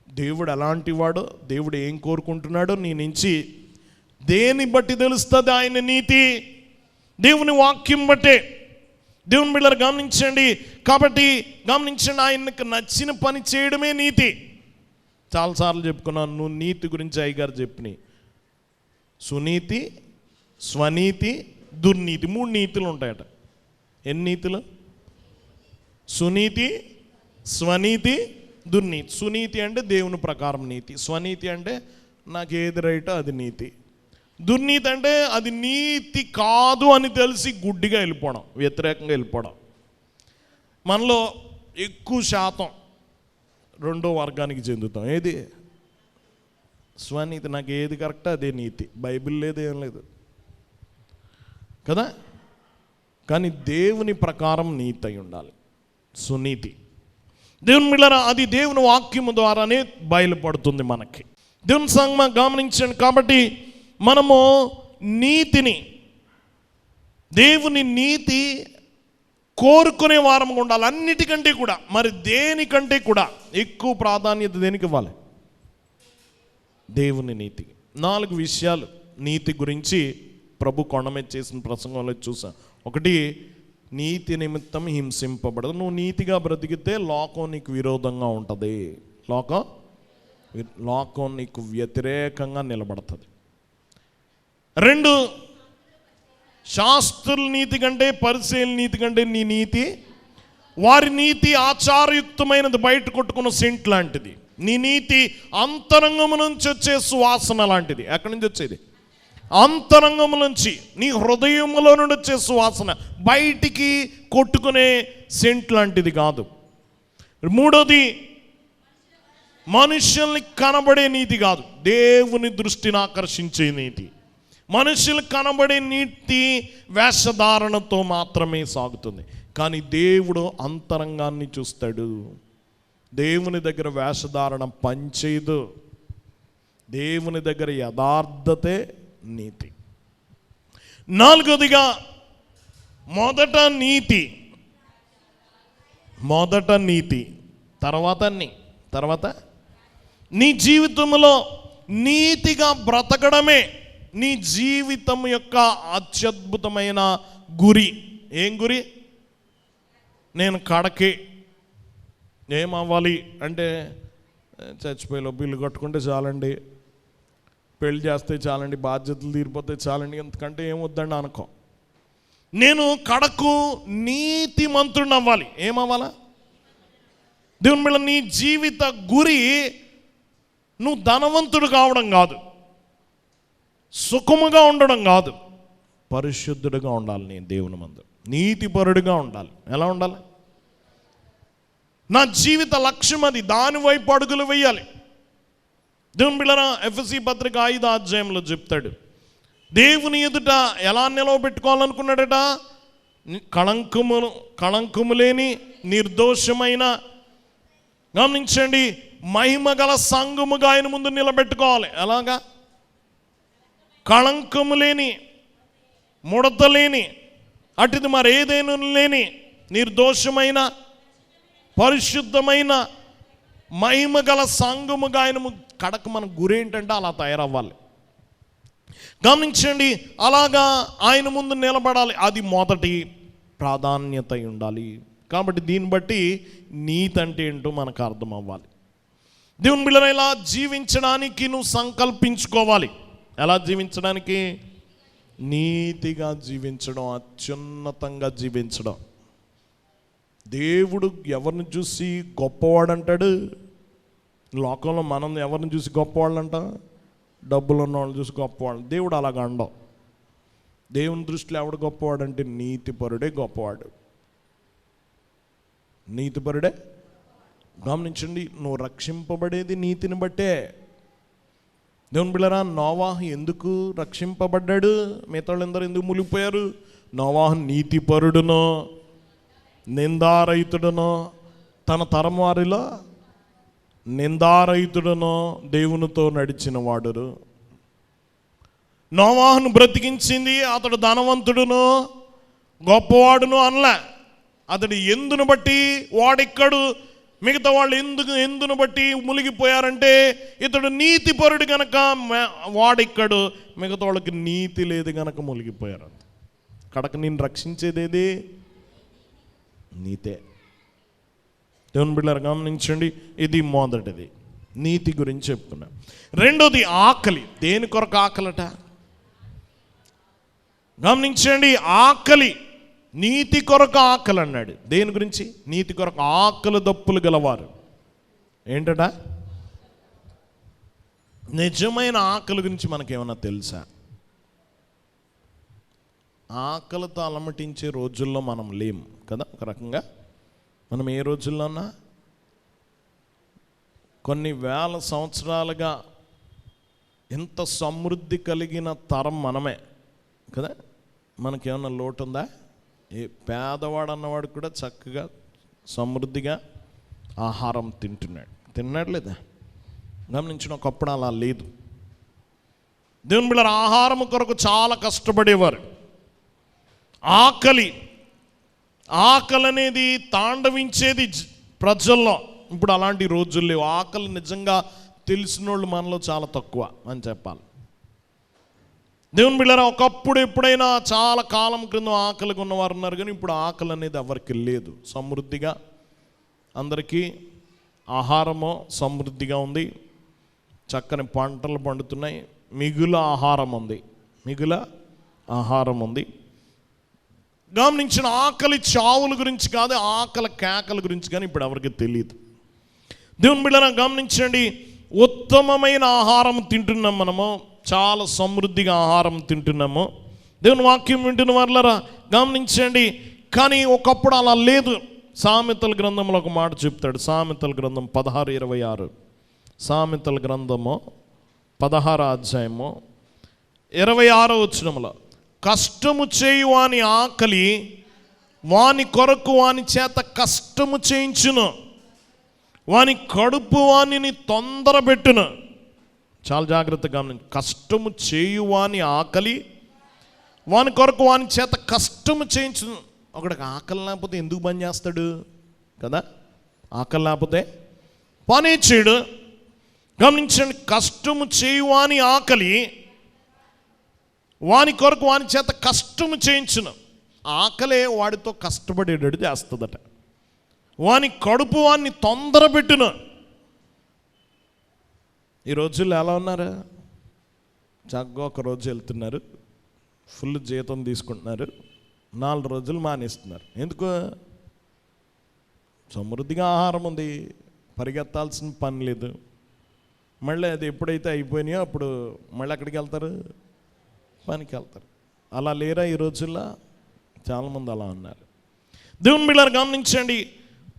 దేవుడు ఎలాంటి వాడో, దేవుడు ఏం కోరుకుంటున్నాడో నీ నుంచి దేని బట్టి తెలుస్తుంది ఆయన నీతి? దేవుని వాక్యం బట్టే. దేవుని బిడ్డలారా గమనించండి. కాబట్టి గమనించండి, ఆయనకు నచ్చిన పని చేయడమే నీతి. చాలాసార్లు చెప్పుకున్నాను, నువ్వు నీతి గురించి అయ్యగారు చెప్పినాయి. సునీతి, స్వనీతి, దుర్నీతి, 3 నీతులు ఉంటాయట. ఎన్ని నీతులు? సునీతి, స్వనీతి, దుర్నీతి. సునీతి అంటే దేవుని ప్రకారం నీతి. స్వనీతి అంటే నాకు ఏది రైటో అది నీతి. దుర్నీతి అంటే అది నీతి కాదు అని తెలిసి గుడ్డిగా వెళ్ళిపోవడం, వ్యతిరేకంగా వెళ్ళిపోవడం. మనలో ఎక్కువ శాతం 2వ వర్గానికి చెందుతాం. ఏది? స్వనీతి. నాకు ఏది కరెక్ట్ అదే నీతి. బైబిల్ లేదు, ఏం లేదు కదా. కానీ దేవుని ప్రకారం నీతి అయి ఉండాలి, సునీతి. దేవుని బిడ్డలారా అది దేవుని వాక్యము ద్వారానే బయలుపడుతుంది మనకి. దేవుని సంగమ గమనించండి. కాబట్టి మనము నీతిని, దేవుని నీతి కోరుకునే వారంగా ఉండాలి. అన్నిటికంటే కూడా, మరి దేనికంటే కూడా ఎక్కువ ప్రాధాన్యత దేనికి ఇవ్వాలి? దేవుని నీతికి. 4 విషయాలు నీతి గురించి ప్రభు కొండ మీద చేసిన ప్రసంగంలో చూసాం. 1, నీతి నిమిత్తం హింసింపబడదు. నువ్వు నీతిగా బ్రతికితే లోకం నీకు విరోధంగా ఉంటుంది, లోకం నీకు వ్యతిరేకంగా నిలబడుతుంది. 2, శాస్త్రుల నీతి కంటే, పరిసయ్యుల నీతి కంటే నీ నీతి, వారి నీతి ఆచారయుక్తమైనది, బయట కొట్టుకున్న సెంట్ లాంటిది. నీ నీతి అంతరంగము నుంచి వచ్చే సువాసన లాంటిది. ఎక్కడి నుంచి వచ్చేది? అంతరంగము నుంచి, నీ హృదయములో నుండి వచ్చే సువాసన, బయటికి కొట్టుకునే సెంట్ లాంటిది కాదు. 3, మనుషుల్ని కనబడే నీతి కాదు, దేవుని దృష్టిని ఆకర్షించే నీతి. మనుషులు కనబడే నీతి వేషధారణతో మాత్రమే సాగుతుంది. కానీ దేవుడు అంతరంగాన్ని చూస్తాడు. దేవుని దగ్గర వేషధారణ పనిచేయదు. దేవుని దగ్గర యథార్థతే నీతి. 4, మొదట నీతి, తర్వాత నీ జీవితంలో నీతిగా బ్రతకడమే నీ జీవితం యొక్క అత్యద్భుతమైన గురి. ఏం గురి? నేను కడకే ఏమవ్వాలి అంటే, చచ్చిపోయేలో బిల్లు కట్టుకుంటే చాలండి, పెళ్లి చేస్తే చాలండి, బాధ్యతలు తీరిపోతే చాలండి, ఎందుకంటే ఏమొద్దండి అనుకో. నేను కడకు నీతిమంతుడిని అవ్వాలి. ఏమవ్వాలా? దేవుని బిడ్డ, నీ జీవిత గురి నువ్వు ధనవంతుడు కావడం కాదు, సుఖముగా ఉండడం కాదు, పరిశుద్ధుడిగా ఉండాలి. నేను దేవుని మందు నీతిపరుడిగా ఉండాలి. ఎలా ఉండాలి? నా జీవిత లక్ష్యం అది, దాని వైపు అడుగులు వేయాలి. దేవుని బిడ్డలారా ఎఫెసీ పత్రిక 5వ అధ్యాయంలో చెప్తాడు, దేవుని ఎదుట ఎలా నిలవబెట్టుకోవాలనుకున్నాడట? కళంకము లేని నిర్దోషమైన, గమనించండి, మహిమ గల సంఘముగా ఆయన ముందు నిలబెట్టుకోవాలి. ఎలాగా? కళంకము లేని, ముడత లేని, అటుది మరి ఏదైనా లేని, నిర్దోషమైన, పరిశుద్ధమైన, మహిమ గల సంఘముగా ఆయన కడకు. మన గురి ఏంటంటే అలా తయారవ్వాలి. గమనించండి, అలాగా ఆయన ముందు నిలబడాలి. అది మొదటి ప్రాధాన్యత ఉండాలి. కాబట్టి దీన్ని బట్టి నీతి అంటే ఏంటో మనకు అర్థం అవ్వాలి. దేవుని బిడ్డలారా ఇలా జీవించడానికి నువ్వు సంకల్పించుకోవాలి. ఎలా జీవించడానికి? నీతిగా జీవించడం, అత్యున్నతంగా జీవించడం. దేవుడు ఎవరిని చూసి గొప్పవాడు అంటాడు? లోకంలో మనం ఎవరిని చూసి గొప్పవాళ్ళు అంట? డబ్బులు ఉన్న వాళ్ళని చూసి గొప్పవాళ్ళు. దేవుడు అలాగా అండవు. దేవుని దృష్టిలో ఎవడు గొప్పవాడు అంటే నీతిపరుడే గొప్పవాడు. నీతిపరుడే. గమనించండి, నువ్వు రక్షింపబడేది నీతిని బట్టే. దేవుని బిడ్డలారా నోవాహు ఎందుకు రక్షింపబడ్డాడు? మిగతా వాళ్ళందరూ ఎందుకు మునిగిపోయారు? నోవాహు నీతిపరుడునో నిందారహితుడునో, తన తరం వారిలో నిందారహితుడునో దేవునితో నడిచిన వాడు. నోవాహును బ్రతికించింది అతడు ధనవంతుడునో గొప్పవాడును అనలే. అతడు ఎందును బట్టి వాడిక్కడు, మిగతా వాళ్ళు ఎందును బట్టి మునిగిపోయారంటే ఇతడు నీతిపరుడు గనక వాడిక్కడు, మిగతా వాళ్ళకి నీతి లేదు గనక మునిగిపోయారు. కడక నేను రక్షించేదేది నీతే. దేవుని బిడ్డలారా గమనించండి, ఇది మొదటిది, నీతి గురించి చెప్తున్నా. రెండోది ఆకలి. దేని కొరకు ఆకలట? గమనించండి, ఆకలి. నీతి కొరకు ఆకలి అన్నాడు. దేని గురించి? నీతి కొరకు ఆకలి దప్పులు గలవారు. ఏంటట? నిజమైన ఆకలి గురించి మనకేమన్నా తెలుసా? ఆకలితో అలమటించే రోజుల్లో మనం లేము కదా. ఒక రకంగా మనం ఏ రోజుల్లో ఉన్నా కొన్ని వేల సంవత్సరాలుగా ఎంత సమృద్ధి కలిగిన తరం మనమే కదా. మనకేమన్నా లోటు ఉందా? ఏ పేదవాడు అన్నవాడు కూడా చక్కగా సమృద్ధిగా ఆహారం తిన్నాడు లేదా? గమనించిన ఒకప్పుడు అలా లేదు. దేవుని బిడ్డలారా, ఆహారం కొరకు చాలా కష్టపడేవారు. ఆకలి అనేది తాండవించేది ప్రజల్లో. ఇప్పుడు అలాంటి రోజులు లేవు. ఆకలి నిజంగా తెలిసిన వాళ్ళు మనలో చాలా తక్కువ అని చెప్పాలి. దేవుని బిడ్డలారా, ఒకప్పుడు ఎప్పుడైనా చాలా కాలం క్రితం ఆకలిగా ఉన్నవారు ఉన్నారు, కానీ ఇప్పుడు ఆకలి అనేది ఎవరికి లేదు. సమృద్ధిగా అందరికీ ఆహారము సమృద్ధిగా ఉంది. చక్కని పంటలు పండుతున్నాయి. మిగుల ఆహారం ఉంది. గమనించిన ఆకలి చావుల గురించి కాదు, ఆకలి కేకల గురించి కానీ ఇప్పుడు ఎవరికి తెలియదు. దేవుని బిడ్డలారా గమనించండి, ఉత్తమమైన ఆహారం తింటున్నాం మనము, చాలా సమృద్ధిగా ఆహారం తింటున్నాము. దేవుని వాక్యం వింటున్న వాళ్ళరా గమనించండి, కానీ ఒకప్పుడు అలా లేదు. సామెతల గ్రంథంలో ఒక మాట చెప్తాడు. సామెతల గ్రంథం 16:26. సామెతల గ్రంథము 16వ అధ్యాయము 26వ వచనములో, కష్టము చేయు వాని ఆకలి వాని కొరకు వాని చేత కష్టము చేయించును, వాని కడుపు వానిని తొందరబెట్టును. చాలా జాగ్రత్తగా గమనించు. కష్టము చేయు వాని ఆకలి వాని కొరకు వాని చేత కష్టము చేయించును. ఒకడికి ఆకలి లేకపోతే ఎందుకు పని చేస్తాడు కదా? ఆకలి లేకపోతే పని చేయడు. గమనించండి, కష్టము చేయు వాని ఆకలి వాని కొరకు వాని చేత కష్టము చేయించును. ఆకలే వాడితో కష్టపడేటట్టు చేస్తుందట. వాని కడుపు వాన్ని తొందరబెట్టును. ఈ రోజుల్లో ఎలా ఉన్నారు? చక్కగా ఒక రోజు వెళ్తున్నారు, ఫుల్ జీతం తీసుకుంటున్నారు, 4 రోజులు మానేస్తున్నారు. ఎందుకు? సమృద్ధిగా ఆహారం ఉంది, పరిగెత్తాల్సిన పని లేదు. మళ్ళీ అది ఎప్పుడైతే అయిపోయినాయో అప్పుడు మళ్ళీ ఎక్కడికి వెళ్తారు? పనికి వెళ్తారు. అలా లేరా ఈ రోజుల్లో? చాలామంది అలా ఉన్నారు. దేవుని బిడ్డలారా గమనించండి,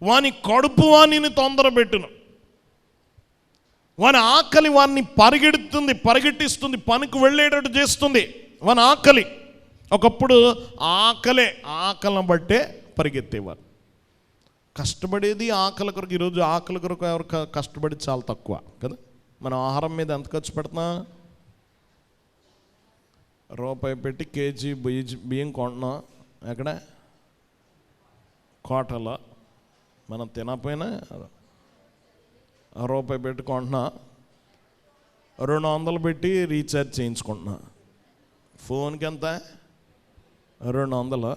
వాని కడుపు వానిని తొందరబెట్టును. వాని ఆకలి వాన్ని పరిగెట్టిస్తుంది, పనికి వెళ్ళేటట్టు చేస్తుంది. వాని ఆకలి. ఒకప్పుడు ఆకలిని బట్టే పరిగెత్తేవారు. కష్టపడేది ఆకలి కొరకు. ఈరోజు ఆకలి కొరకు ఎవరు కష్టపడేది చాలా తక్కువ కదా. మనం ఆహారం మీద ఎంత ఖర్చు పెడుతున్నా? రూపాయి పెట్టి కేజీ బియ్యం కొంటున్నాం. ఎక్కడ? కోటలో. మనం తినకపోయినా రూపాయి పెట్టి కొంటున్నా, 200 పెట్టి రీఛార్జ్ చేయించుకుంటున్నా. ఫోన్కి ఎంత? 200.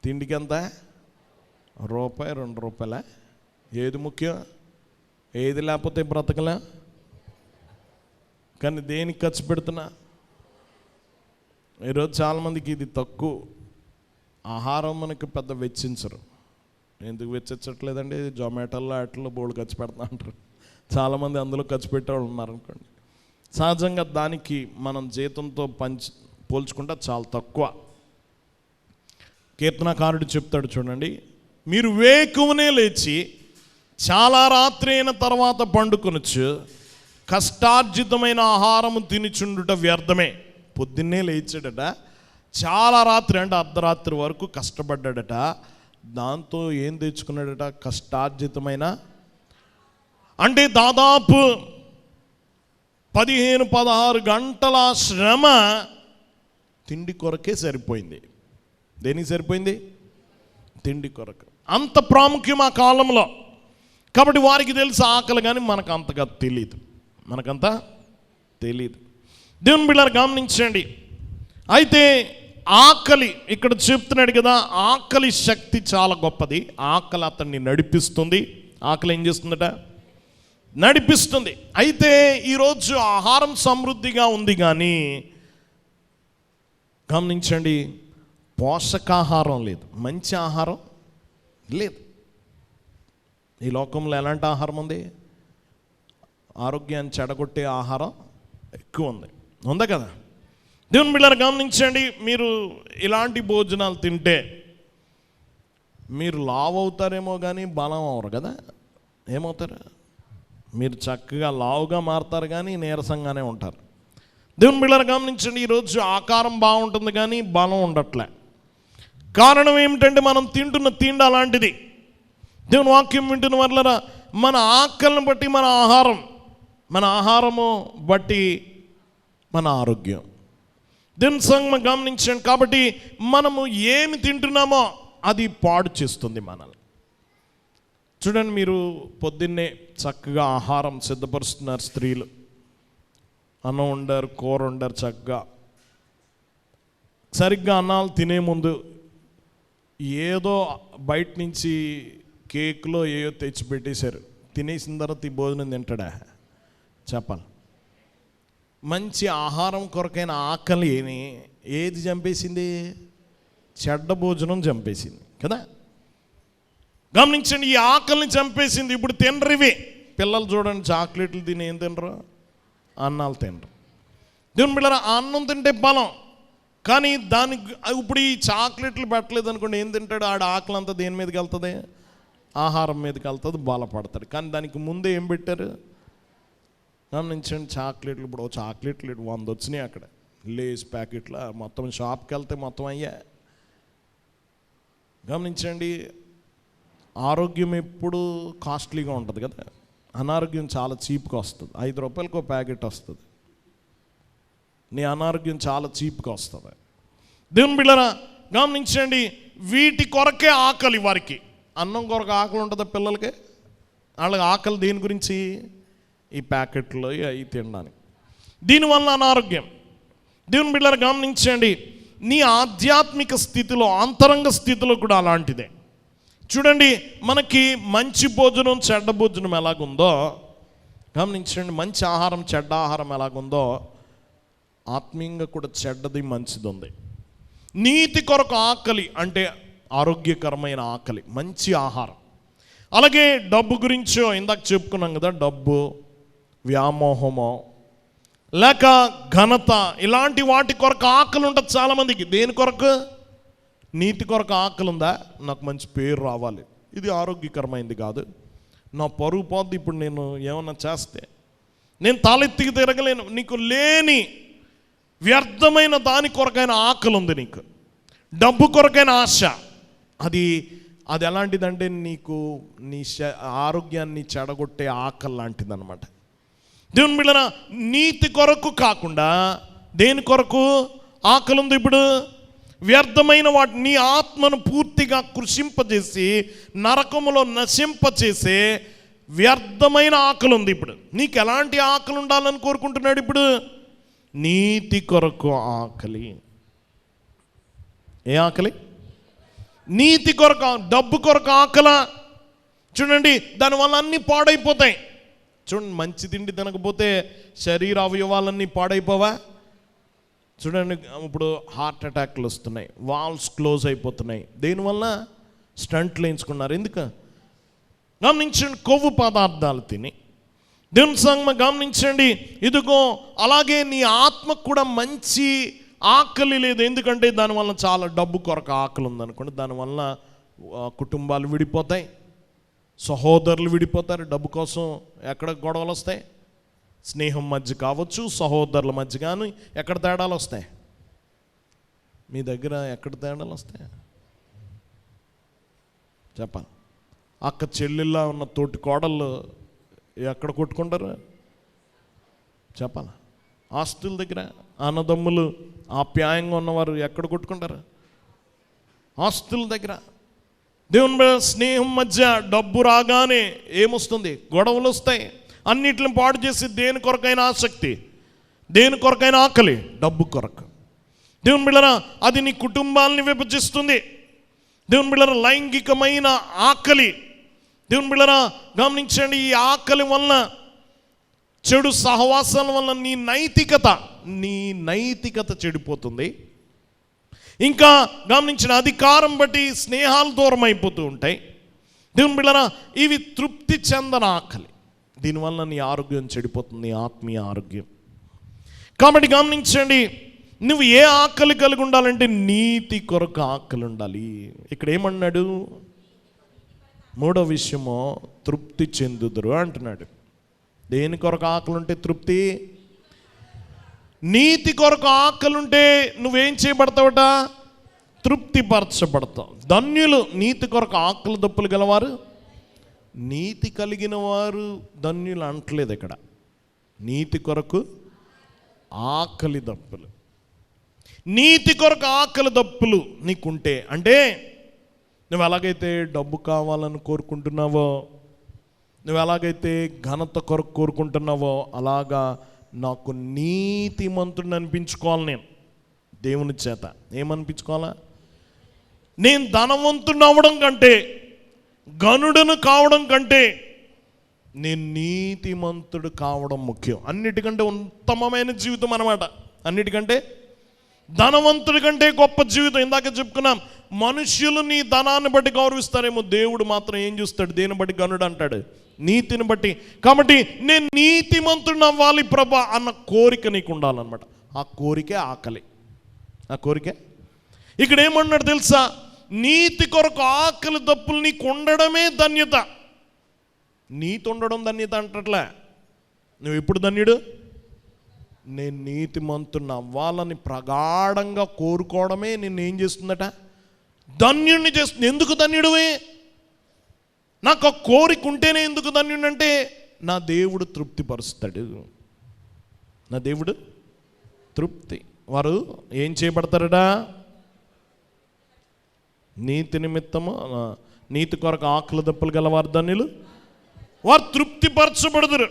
తిండికి ఎంత? రూపాయి, 2 రూపాయల. ఏది ముఖ్యం? ఏది లేకపోతే బ్రతకలే. కానీ దేనికి ఖర్చు పెడుతున్నా? ఈరోజు చాలామందికి ఇది తక్కువ. ఆహారం మనకు పెద్ద వెచ్చించరు. ఎందుకు వెచ్చించట్లేదండి? జొమాటోలో వాటిల్లో బోర్డు ఖర్చు పెడతా అంటారు. చాలామంది అందులో ఖర్చు పెట్టేవాళ్ళు ఉన్నారనుకోండి. సహజంగా దానికి మనం జీతంతో పోల్చుకుంటే చాలా తక్కువ. కీర్తనకారుడు చెప్తాడు చూడండి, మీరు వేకువనే లేచి చాలా రాత్రి అయిన తర్వాత పండుకొనొచ్చు, కష్టార్జితమైన ఆహారము తినిచుండుట వ్యర్థమే. పొద్దున్నే లేచాడట, చాలా రాత్రి అంటే అర్ధరాత్రి వరకు కష్టపడ్డాడట. దాంతో ఏం తెచ్చుకున్నాడట? కష్టార్జితమైన, అంటే దాదాపు 15-16 గంటల శ్రమ తిండి కొరకే సరిపోయింది. దేనికి సరిపోయింది? తిండి కొరకు. అంత ప్రాముఖ్యం ఆ కాలంలో. కాబట్టి వారికి తెలుసు ఆకలి, కానీ మనకు అంతగా తెలియదు. మనకంతా తెలియదు. దేవుని బిడ్డలారా గమనించండి. అయితే ఆకలి ఇక్కడ చెప్తున్నాడు కదా, ఆకలి శక్తి చాలా గొప్పది. ఆకలి అతన్ని నడిపిస్తుంది. ఆకలి ఏం చేస్తుందట? నడిపిస్తుంది. అయితే ఈరోజు ఆహారం సమృద్ధిగా ఉంది, కానీ గమనించండి, పోషకాహారం లేదు, మంచి ఆహారం లేదు. ఈ లోకంలో ఎలాంటి ఆహారం ఉంది? ఆరోగ్యాన్ని చెడగొట్టే ఆహారం ఎక్కువ ఉందా కదా? దేవుని బిడ్డలారా గమనించండి. మీరు ఇలాంటి భోజనాలు తింటే మీరు లావు అవుతారేమో కానీ బలం అవరు కదా. ఏమవుతారు? మీరు చక్కగా లావుగా మారుతారు కానీ నీరసంగానే ఉంటారు. దేవుని బిడ్డలారా గమనించండి. ఈరోజు ఆకారం బాగుంటుంది కానీ బలం ఉండట్లే. కారణం ఏమిటంటే మనం తింటున్న తిండి అలాంటిది. దేవుని వాక్యం వింటున్న వాళ్ళరా, మన ఆకలిని బట్టి మన ఆహారము బట్టి మన ఆరోగ్యం. దేవుని సంగమం గమనించండి. కాబట్టి మనము ఏమి తింటున్నామో అది పాడు చేస్తుంది మనల్ని. చూడండి, మీరు పొద్దున్నే చక్కగా ఆహారం సిద్ధపరుస్తున్నారు స్త్రీలు. అన్నం వండారు, కూర వండారు, చక్కగా సరిగ్గా అన్నాలు తినే ముందు ఏదో బయట నుంచి కేక్లో ఏదో తెచ్చి పెట్టేశారు. తినేసిన తర్వాత ఈ భోజనం తింటాడా? చెప్పాలి. మంచి ఆహారం కొరకైన ఆకలి ఏది చంపేసింది? చెడ్డ భోజనం చంపేసింది కదా. గమనించండి, ఈ ఆకలిని చంపేసింది. ఇప్పుడు తినరివి పిల్లలు చూడండి, చాక్లెట్లు తిని ఏం తినరు? అన్నాలు తినరు. దేవుని బిడ్డలారా, అన్నం తింటే బలం, కానీ దానికి ఇప్పుడు ఈ చాక్లెట్లు పెట్టలేదు అనుకోండి, ఏం తింటాడు? ఆడ ఆకలి అంతా దేని మీదకి వెళ్తుంది? ఆహారం మీదకి వెళ్తుంది, బలపడతాడు. కానీ దానికి ముందే ఏం పెట్టారు? గమనించండి, చాక్లెట్లు. ఇప్పుడు చాక్లెట్లు 100 వచ్చినాయి అక్కడ, లేస్ ప్యాకెట్ల. మొత్తం షాప్కి వెళ్తే మొత్తం అయ్యా. గమనించండి, ఆరోగ్యం ఎప్పుడు కాస్ట్లీగా ఉంటుంది కదా. అనారోగ్యం చాలా చీప్గా వస్తుంది. 5 రూపాయలకు ఒక ప్యాకెట్ వస్తుంది. నీ అనారోగ్యం చాలా చీప్గా వస్తుంది. దేవుని బిడ్డలారా గమనించండి, వీటి కొరకే ఆకలి. వారికి అన్నం కొరకు ఆకలి ఉంటుందా? పిల్లలకి వాళ్ళకి ఆకలి దేని గురించి? ఈ ప్యాకెట్లో అవి తినడానికి. దీనివల్ల అనారోగ్యం. దేవుని బిడ్డలారా గమనించండి, నీ ఆధ్యాత్మిక స్థితిలో, అంతరంగ స్థితిలో కూడా అలాంటిదే. చూడండి, మనకి మంచి భోజనం చెడ్డ భోజనం ఎలాగుందో గమనించండి. మంచి ఆహారం చెడ్డ ఆహారం ఎలాగుందో ఆత్మీయంగా కూడా చెడ్డది మంచిది ఉంది. నీతి కొరకు ఆకలి అంటే ఆరోగ్యకరమైన ఆకలి, మంచి ఆహారం. అలాగే డబ్బు గురించో ఇందాక చెప్పుకున్నాం కదా, డబ్బు, వ్యామోహమో లేక ఘనత, ఇలాంటి వాటి కొరకు ఆకలి ఉంటుంది చాలామందికి. దేని కొరకు? నీతి కొరకు ఆకలి ఉందా? నాకు మంచి పేరు రావాలి, ఇది ఆరోగ్యకరమైంది కాదు. నా పరువు పోద్ది ఇప్పుడు నేను ఏమన్నా చేస్తే, నేను తాళెత్తికి తిరగలేను. నీకు లేని వ్యర్థమైన దాని కొరకైన ఆకలి ఉంది నీకు, డబ్బు కొరకైన ఆశ. అది ఎలాంటిదంటే నీకు నీ ఆరోగ్యాన్ని చెడగొట్టే ఆకలి లాంటిది అనమాట. దేవుని బిడ్డలారా, నీతి కొరకు కాకుండా దేని కొరకు ఆకలి ఉంది? ఇప్పుడు వ్యర్థమైన వాటి, నీ ఆత్మను పూర్తిగా కృషింపజేసి నరకములో నశింపచేసే వ్యర్థమైన ఆకలి ఉంది. ఇప్పుడు నీకు ఎలాంటి ఆకలి ఉండాలని కోరుకుంటున్నాడు? ఇప్పుడు నీతి కొరకు ఆకలి. ఏ ఆకలి? నీతి కొరకు. డబ్బు కొరకు ఆకల. చూడండి, దానివల్ల అన్నీ పాడైపోతాయి. చూడండి, మంచి తిండి తినకపోతే శరీర అవయవాలన్నీ పాడైపోవా? చూడండి, ఇప్పుడు హార్ట్ అటాక్లు వస్తున్నాయి, వాల్వ్స్ క్లోజ్ అయిపోతున్నాయి. దేనివల్ల? స్టంట్లు వేయించుకున్నారు. ఎందుకు? గమనించండి, కొవ్వు పదార్థాలు తిని. దేవుని సంగమం గమనించండి, ఇదిగో అలాగే నీ ఆత్మకు కూడా మంచి ఆకలి లేదు. ఎందుకంటే దానివల్ల చాలా డబ్బు కొరకు ఆకలి ఉందనుకోండి, దానివల్ల కుటుంబాలు విడిపోతాయి, సహోదరులు విడిపోతారు. డబ్బు కోసం ఎక్కడ గొడవలు వస్తాయి? స్నేహం మధ్య కావచ్చు, సహోదరుల మధ్య కానీ. ఎక్కడ తేడాలు వస్తాయి? మీ దగ్గర ఎక్కడ తేడాలు వస్తాయి చెప్పాలి. అక్క చెల్లెల్లా ఉన్న తోటి కోడళ్ళు ఎక్కడ కొట్టుకుంటారు చెప్పాలి? ఆస్తుల దగ్గర. అన్నదమ్ములు ఆప్యాయంగా ఉన్నవారు ఎక్కడ కొట్టుకుంటారు? ఆస్తుల దగ్గర. దేవుని మీద స్నేహం మధ్య డబ్బు రాగానే ఏమొస్తుంది? గొడవలు వస్తాయి. అన్నిటిని పాడు చేసి దేని కొరకైన ఆసక్తి, దేని కొరకైన ఆకలి, డబ్బు కొరకు. దేవుని బిడ్డలారా, అది నీ కుటుంబాలని విభజిస్తుంది. దేవుని బిడ్డలారా, లైంగికమైన ఆకలి. దేవుని బిడ్డలారా గమనించండి, ఈ ఆకలి వలన, చెడు సహవాసాల వలన నీ నైతికత చెడిపోతుంది. ఇంకా గమనించిన అధికారం బట్టి స్నేహాలు దూరం అయిపోతూ ఉంటాయి. దేవుని బిడ్డలారా, ఇవి తృప్తి చెందని ఆకలి. దీనివల్ల నీ ఆరోగ్యం చెడిపోతుంది, ఆత్మీయ ఆరోగ్యం. కాబట్టి గమనించండి, నువ్వు ఏ ఆకలి కలిగి ఉండాలంటే నీతి కొరకు ఆకలి ఉండాలి. ఇక్కడ ఏమన్నాడు? మూడో విషయమో తృప్తి చెందుదురు అంటున్నాడు. దేని కొరకు ఆకలి ఉంటే తృప్తి? నీతి కొరకు ఆకలి ఉంటే నువ్వేం చేయబడతావట? తృప్తిపరచబడతావు. ధన్యులు నీతి కొరకు ఆకలి దప్పులు గలవారు. నీతి కలిగిన వారు ధన్యులు అంటలేదు ఇక్కడ. నీతి కొరకు ఆకలి దప్పులు, నీతి కొరకు ఆకలి దప్పులు నీకుంటే, అంటే నువ్వు ఎలాగైతే డబ్బు కావాలని కోరుకుంటున్నావో, నువ్వు ఎలాగైతే ఘనత కొరకు కోరుకుంటున్నావో, అలాగా నాకు నీతిమంతుడిని అనిపించుకోవాలి. నేను దేవుని చేత ఏమనిపించుకోవాలా? నేను ధనవంతుడిని అవ్వడం కంటే, గనుడను కావడం కంటే, నేను నీతిమంతుడు కావడం ముఖ్యం. అన్నిటికంటే ఉత్తమమైన జీవితం అన్నమాట. అన్నిటికంటే ధనవంతుడి కంటే గొప్ప జీవితం. ఇందాక చెప్పుకున్నాం, మనుష్యులు నీ ధనాన్ని బట్టి గౌరవిస్తారేమో, దేవుడు మాత్రం ఏం చూస్తాడు? దేని బట్టి గనుడు అంటాడు? నీతిని బట్టి. కాబట్టి నేను నీతిమంతుడిని అవ్వాలి ప్రభా అన్న కోరిక నీకు ఉండాలన్నమాట. ఆ కోరికే ఆకలి. ఆ కోరికే ఇక్కడ ఏమన్నాడు తెలుసా? నీతి కొరకు ఆకలి దప్పులు నీకు ఉండడమే ధన్యత. నీతి ఉండడం ధన్యత అంటట్లే. నువ్వు ఎప్పుడు ధన్యుడు? నేను నీతిమంతుడిని అవ్వాలని ప్రగాఢంగా కోరుకోవడమే నిన్నేం చేస్తుందట? ధన్యుడిని చేస్తుంది. ఎందుకు ధన్యుడివే? నాకు ఆ కోరిక ఉంటేనే ఎందుకు ధన్యుడు అంటే, నా దేవుడు తృప్తిపరుస్తాడు. నా దేవుడు తృప్తి. వారు ఏం చేయబడతారట? నీతి నిమిత్తము, నీతి కొరకు ఆకలి దప్పులు గలవారు ధన్యులు, వారు తృప్తిపరచబడదురు.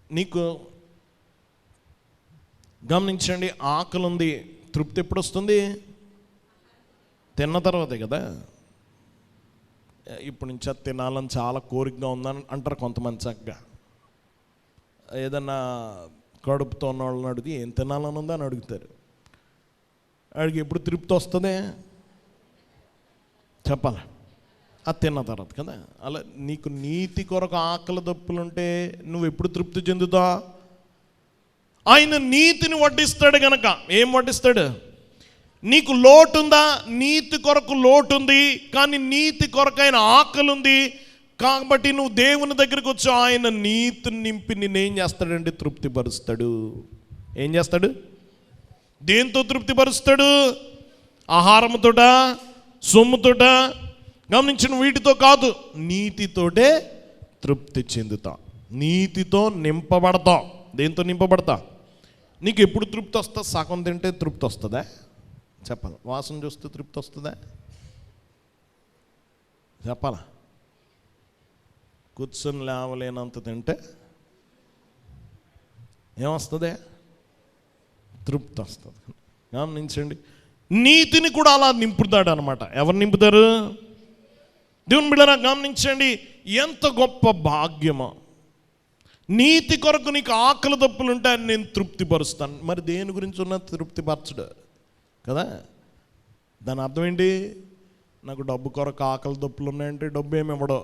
నీకు గమనించండి, ఆకలి ఉంది, తృప్తి ఎప్పుడు వస్తుంది? తిన్న తర్వాతే కదా. ఇప్పుడు నుంచి తినాలని చాలా కోరికగా ఉందని అంటారు కొంతమంది. చక్కగా ఏదన్నా కడుపుతో ఉన్న వాళ్ళని అడిగి ఏం తినాలని ఉందా అని అడుగుతారు. అడిగి ఎప్పుడు తృప్తి వస్తుంది చెప్పాలి? అది తిన్న తర్వాత కదా. అలా నీకు నీతి కొరకు ఆకలి దప్పులుంటే నువ్వు ఎప్పుడు తృప్తి చెందుతా? ఆయన నీతిని వడ్డిస్తాడు గనక. ఏం వడ్డిస్తాడు? నీకు లోటు ఉందా? నీతి కొరకు లోటు ఉంది, కానీ నీతి కొరకైన ఆకలి ఉంది. కాబట్టి నువ్వు దేవుని దగ్గరికి వచ్చి ఆయన నీతిని నింపి నిన్నేం చేస్తాడంటే తృప్తిపరుస్తాడు. ఏం చేస్తాడు? దేంతో తృప్తిపరుస్తాడు? ఆహారముతోట, సొమ్ముతోట, గమనించిన వీటితో కాదు, నీతితోటే తృప్తి చెందుతా. నీతితో నింపబడతావు. దేంతో నింపబడతా? నీకు ఎప్పుడు తృప్తి వస్తా? సగం తింటే తృప్తి వస్తుందా? చెప్పాలి. వాసన చూస్తే తృప్తి వస్తుందా? చెప్పాలా? కూర్చొని లేవలేనంత తింటే ఏమొస్తుంది? తృప్తి వస్తుంది. గమనించండి, నీతిని కూడా అలా నింపుతాడు అనమాట. ఎవరు నింపుతారు? దేవుని బిడ్డలారా గమనించండి, ఎంత గొప్ప భాగ్యమో. నీతి కొరకు నీకు ఆకలి దప్పులు ఉంటాయని నేను తృప్తిపరుస్తాను. మరి దేని గురించి ఉన్న తృప్తిపరచడు కదా. దాని అర్థం ఏంటి? నాకు డబ్బు కొరకు ఆకలి దప్పులు ఉన్నాయంటే డబ్బు ఏమి ఇవ్వడో,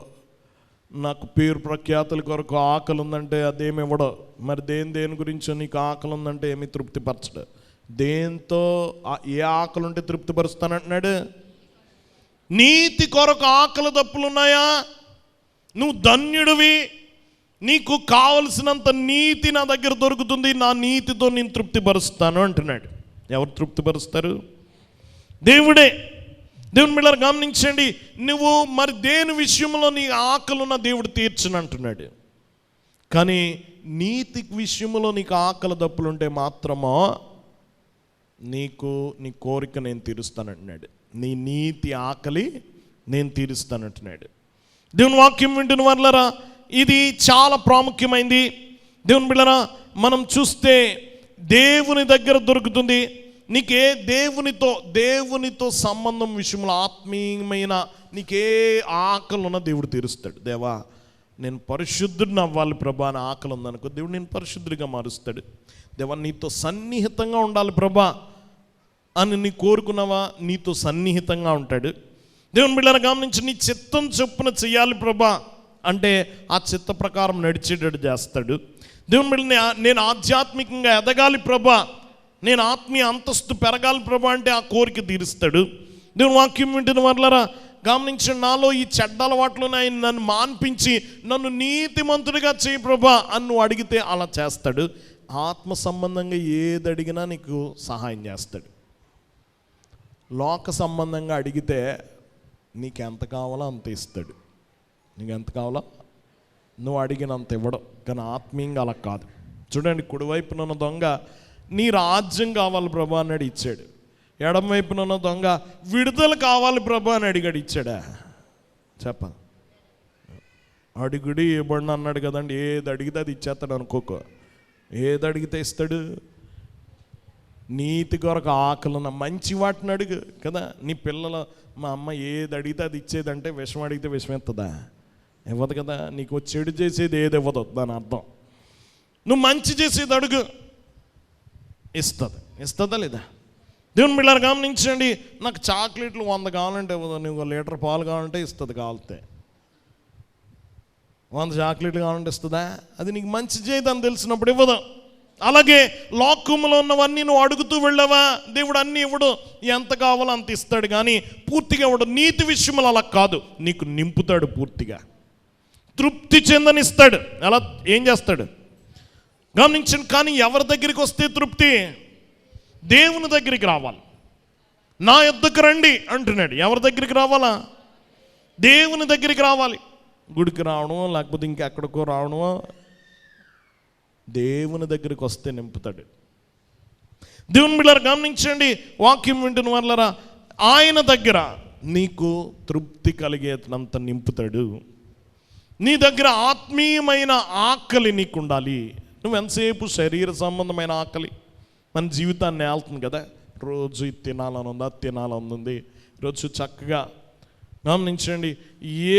నాకు పేరు ప్రఖ్యాతుల కొరకు ఆకలి ఉందంటే అదేమి ఇవ్వడో. మరి దేని గురించో నీకు ఆకలి ఉందంటే ఏమి తృప్తిపరచడు. దేంతో ఏ ఆకలి ఉంటే తృప్తిపరుస్తానంటున్నాడు? నీతి కొరకు ఆకలి దప్పులు ఉన్నాయా? నువ్వు ధన్యుడివి. నీకు కావలసినంత నీతి నా దగ్గర దొరుకుతుంది, నా నీతితో నేను తృప్తిపరుస్తాను అంటున్నాడు. ఎవరు తృప్తిపరుస్తారు? దేవుడే. దేవుని బిడ్డలారా గమనించండి, నువ్వు మరి దేని విషయంలో నీ ఆకలున్న దేవుడు తీర్చను అంటున్నాడు. కానీ నీతి విషయంలో నీకు ఆకలి దప్పులుంటే మాత్రమో నీ కోరిక నేను తీరుస్తానంటున్నాడు. నీ నీతి ఆకలి నేను తీరుస్తానంటున్నాడు. దేవుని వాక్యం వింటున్న వాళ్ళరా, ఇది చాలా ప్రాముఖ్యమైంది. దేవుని బిడ్డలారా, మనం చూస్తే దేవుని దగ్గర దొరుకుతుంది. నీకే దేవునితో సంబంధం విషయంలో ఆత్మీయమైన నీకే ఆకలి ఉన్న దేవుడు తీరుస్తాడు. దేవా, నేను పరిశుద్ధుడిని అవ్వాలి ప్రభా అని ఆకలి ఉందనుకో, దేవుడు నేను పరిశుద్ధుడిగా మారుస్తాడు. దేవా, నీతో సన్నిహితంగా ఉండాలి ప్రభా అని నీ కోరుకున్నావా, నీతో సన్నిహితంగా ఉంటాడు. దేవుని బిడ్డలారా గమనించి, నీ చిత్తం చొప్పున చెయ్యాలి ప్రభా అంటే ఆ చిత్త ప్రకారం నడిచేటట్టు చేస్తాడు. దేవుని బిడ్డ, నేను ఆధ్యాత్మికంగా ఎదగాలి ప్రభా, నేను ఆత్మీయ అంతస్తు పెరగాలి ప్రభా అంటే ఆ కోరిక తీరుస్తాడు. దేవుని వాక్యం వింటున్న వాళ్ళరా గమనించండి, నాలో ఈ చెడ్డ అలవాట్లను ఆయన నన్ను మాన్పించి నన్ను నీతిమంతుడిగా చేయి ప్రభా అని నువ్వు అడిగితే అలా చేస్తాడు. ఆత్మ సంబంధంగా ఏది అడిగినా నీకు సహాయం చేస్తాడు. లోక సంబంధంగా అడిగితే నీకు ఎంత కావాలో అంత ఇస్తాడు. నీకు ఎంత కావాలో నువ్వు అడిగినంత ఇవ్వడం. కానీ ఆత్మీయంగా అలా కాదు. చూడండి, కుడివైపున ఉన్న దొంగ నీ రాజ్యం కావాలి ప్రభా అని ఇచ్చాడు. ఎడమ వైపున ఉన్న దొంగ విడుదల కావాలి ప్రభా అని అడిగాడు, ఇచ్చాడా? చెప్ప అడుగుడి ఇవ్వండి అన్నాడు కదండి. ఏది అడిగితే అది ఇచ్చేస్తాడు అనుకోకో. ఏది అడిగితే ఇస్తాడు? నీతి కొరకు ఆకలిన మంచి వాటిని అడుగు కదా. నీ పిల్లల మా అమ్మ ఏది అడిగితే అది ఇచ్చేదంటే విషం అడిగితే విషం ఎత్తదా? ఇవ్వదు కదా. నీకు చెడు చేసేది ఏది ఇవ్వదు, దాని అర్థం. నువ్వు మంచి చేసేది అడుగు, ఇస్తుందా లేదా? దేవుని బిడ్డలారా గమనించండి, నాకు చాక్లెట్లు 100 కావాలంటే ఇవ్వదు. నువ్వు లీటర్ పాలు కావాలంటే ఇస్తుంది. కావాలితే 100 చాక్లెట్లు కావాలంటే ఇస్తుందా? అది నీకు మంచి చేయదని తెలిసినప్పుడు ఇవ్వదు. అలాగే లోకములో ఉన్నవన్నీ నువ్వు అడుగుతూ వెళ్ళావా, దేవుడు అన్నీ ఇవ్వడు. ఎంత కావాలో అంత ఇస్తాడు, కానీ పూర్తిగా ఇవ్వడు. నీతి విషయంలో అలా కాదు, నీకు నింపుతాడు, పూర్తిగా తృప్తి చెందనిస్తాడు. అలా ఏం చేస్తాడు గమనించండి. కానీ ఎవరి దగ్గరికి వస్తే తృప్తి? దేవుని దగ్గరికి రావాలి. నా యొద్దకు రండి అంటున్నాడు. ఎవరి దగ్గరికి రావాలా? దేవుని దగ్గరికి రావాలి. గుడికి రావడమో లేకపోతే ఇంకెక్కడికో రావడమో, దేవుని దగ్గరికి వస్తే నింపుతాడు. దేవుని బిడ్డలారా గమనించండి, వాక్యం వింటున్న వాళ్ళరా, ఆయన దగ్గర నీకు తృప్తి కలిగేటంత నింపుతాడు. నీ దగ్గర ఆత్మీయమైన ఆకలి నీకు ఉండాలి. నువ్వు ఎంతసేపు శరీర సంబంధమైన ఆకలి మన జీవితాన్ని ఏళ్తుంది కదా. రోజు ఇది తినాలని ఉంది, అది తినాలని ఉంది. రోజు చక్కగా గమనించండి,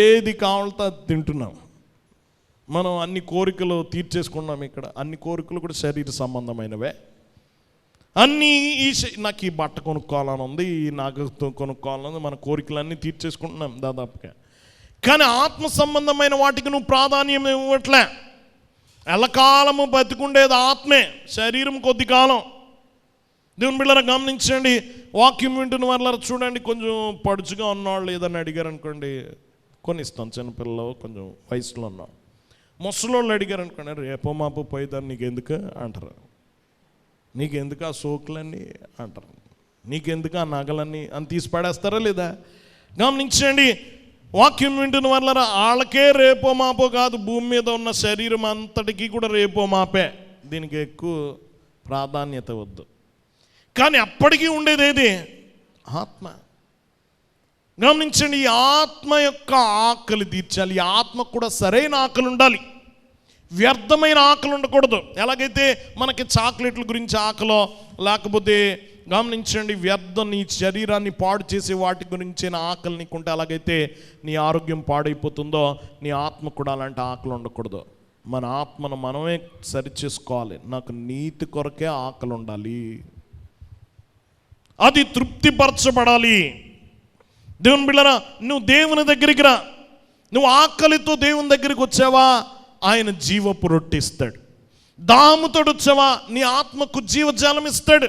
ఏది కావాలంటే అది తింటున్నాం. మనం అన్ని కోరికలు తీర్చేసుకున్నాం. ఇక్కడ అన్ని కోరికలు కూడా శరీర సంబంధమైనవే. అన్నీ నాకు ఈ బట్ట కొనుక్కోవాలని ఉంది, ఈ నగతో కొనుక్కోవాలని, మన కోరికలన్నీ తీర్చేసుకుంటున్నాం దాదాపుగా. కానీ ఆత్మ సంబంధమైన వాటికి నువ్వు ప్రాధాన్యం ఇవ్వట్లే. ఎల్లకాలము బతికుండేది ఆత్మే, శరీరం కొద్ది కాలం. దేవుని బిడ్డలారా గమనించండి, వాక్యం వింటున్న వాళ్ళ చూడండి, కొంచెం పడుచుగా ఉన్నవాళ్ళు ఏదన్నా అడిగారు అనుకోండి, కొన్ని ఇస్తాం. చిన్నపిల్లలు కొంచెం వయసులో ఉన్నాం. ముసలోళ్ళు అడిగారు అనుకోండి, రేపో మాపో పోయేదాన్ని నీకెందుకు అంటారు. నీకెందుకు ఆ సోకులన్నీ అంటారు. నీకెందుకు ఆ నగలన్నీ అని తీసి పడేస్తారా లేదా? గమనించండి, వాక్యం వింటున్న వాళ్ళ వాళ్ళకే రేపో మాపో కాదు, భూమి మీద ఉన్న శరీరం అంతటికీ కూడా రేపో మాపే. దీనికి ఎక్కువ ప్రాధాన్యత వద్దు. కానీ అప్పటికీ ఉండేది ఏది? ఆత్మ. గమనించండి, ఈ ఆత్మ యొక్క ఆకలి తీర్చాలి. ఈ ఆత్మకు కూడా సరైన ఆకలి ఉండాలి, వ్యర్థమైన ఆకలి ఉండకూడదు. ఎలాగైతే మనకి చాక్లెట్ల గురించి ఆకలో, లేకపోతే గమనించండి నీ శరీరాన్ని పాడు చేసే వాటి గురించిన ఆకలి నీకుంటే, అలాగైతే నీ ఆరోగ్యం పాడైపోతుందో, నీ ఆత్మ కూడా అలాంటి ఆకలి ఉండకూడదు. మన ఆత్మను మనమే సరిచేసుకోవాలి. నాకు నీతి కొరకే ఆకలి ఉండాలి, అది తృప్తిపరచబడాలి. దేవుని బిడ్డలారా, నువ్వు దేవుని దగ్గరికి రా. నువ్వు ఆకలితో దేవుని దగ్గరికి వచ్చావా, ఆయన జీవపు రొట్టె ఇస్తాడు. దాముతో వచ్చావా, నీ ఆత్మకు జీవజాలం ఇస్తాడు.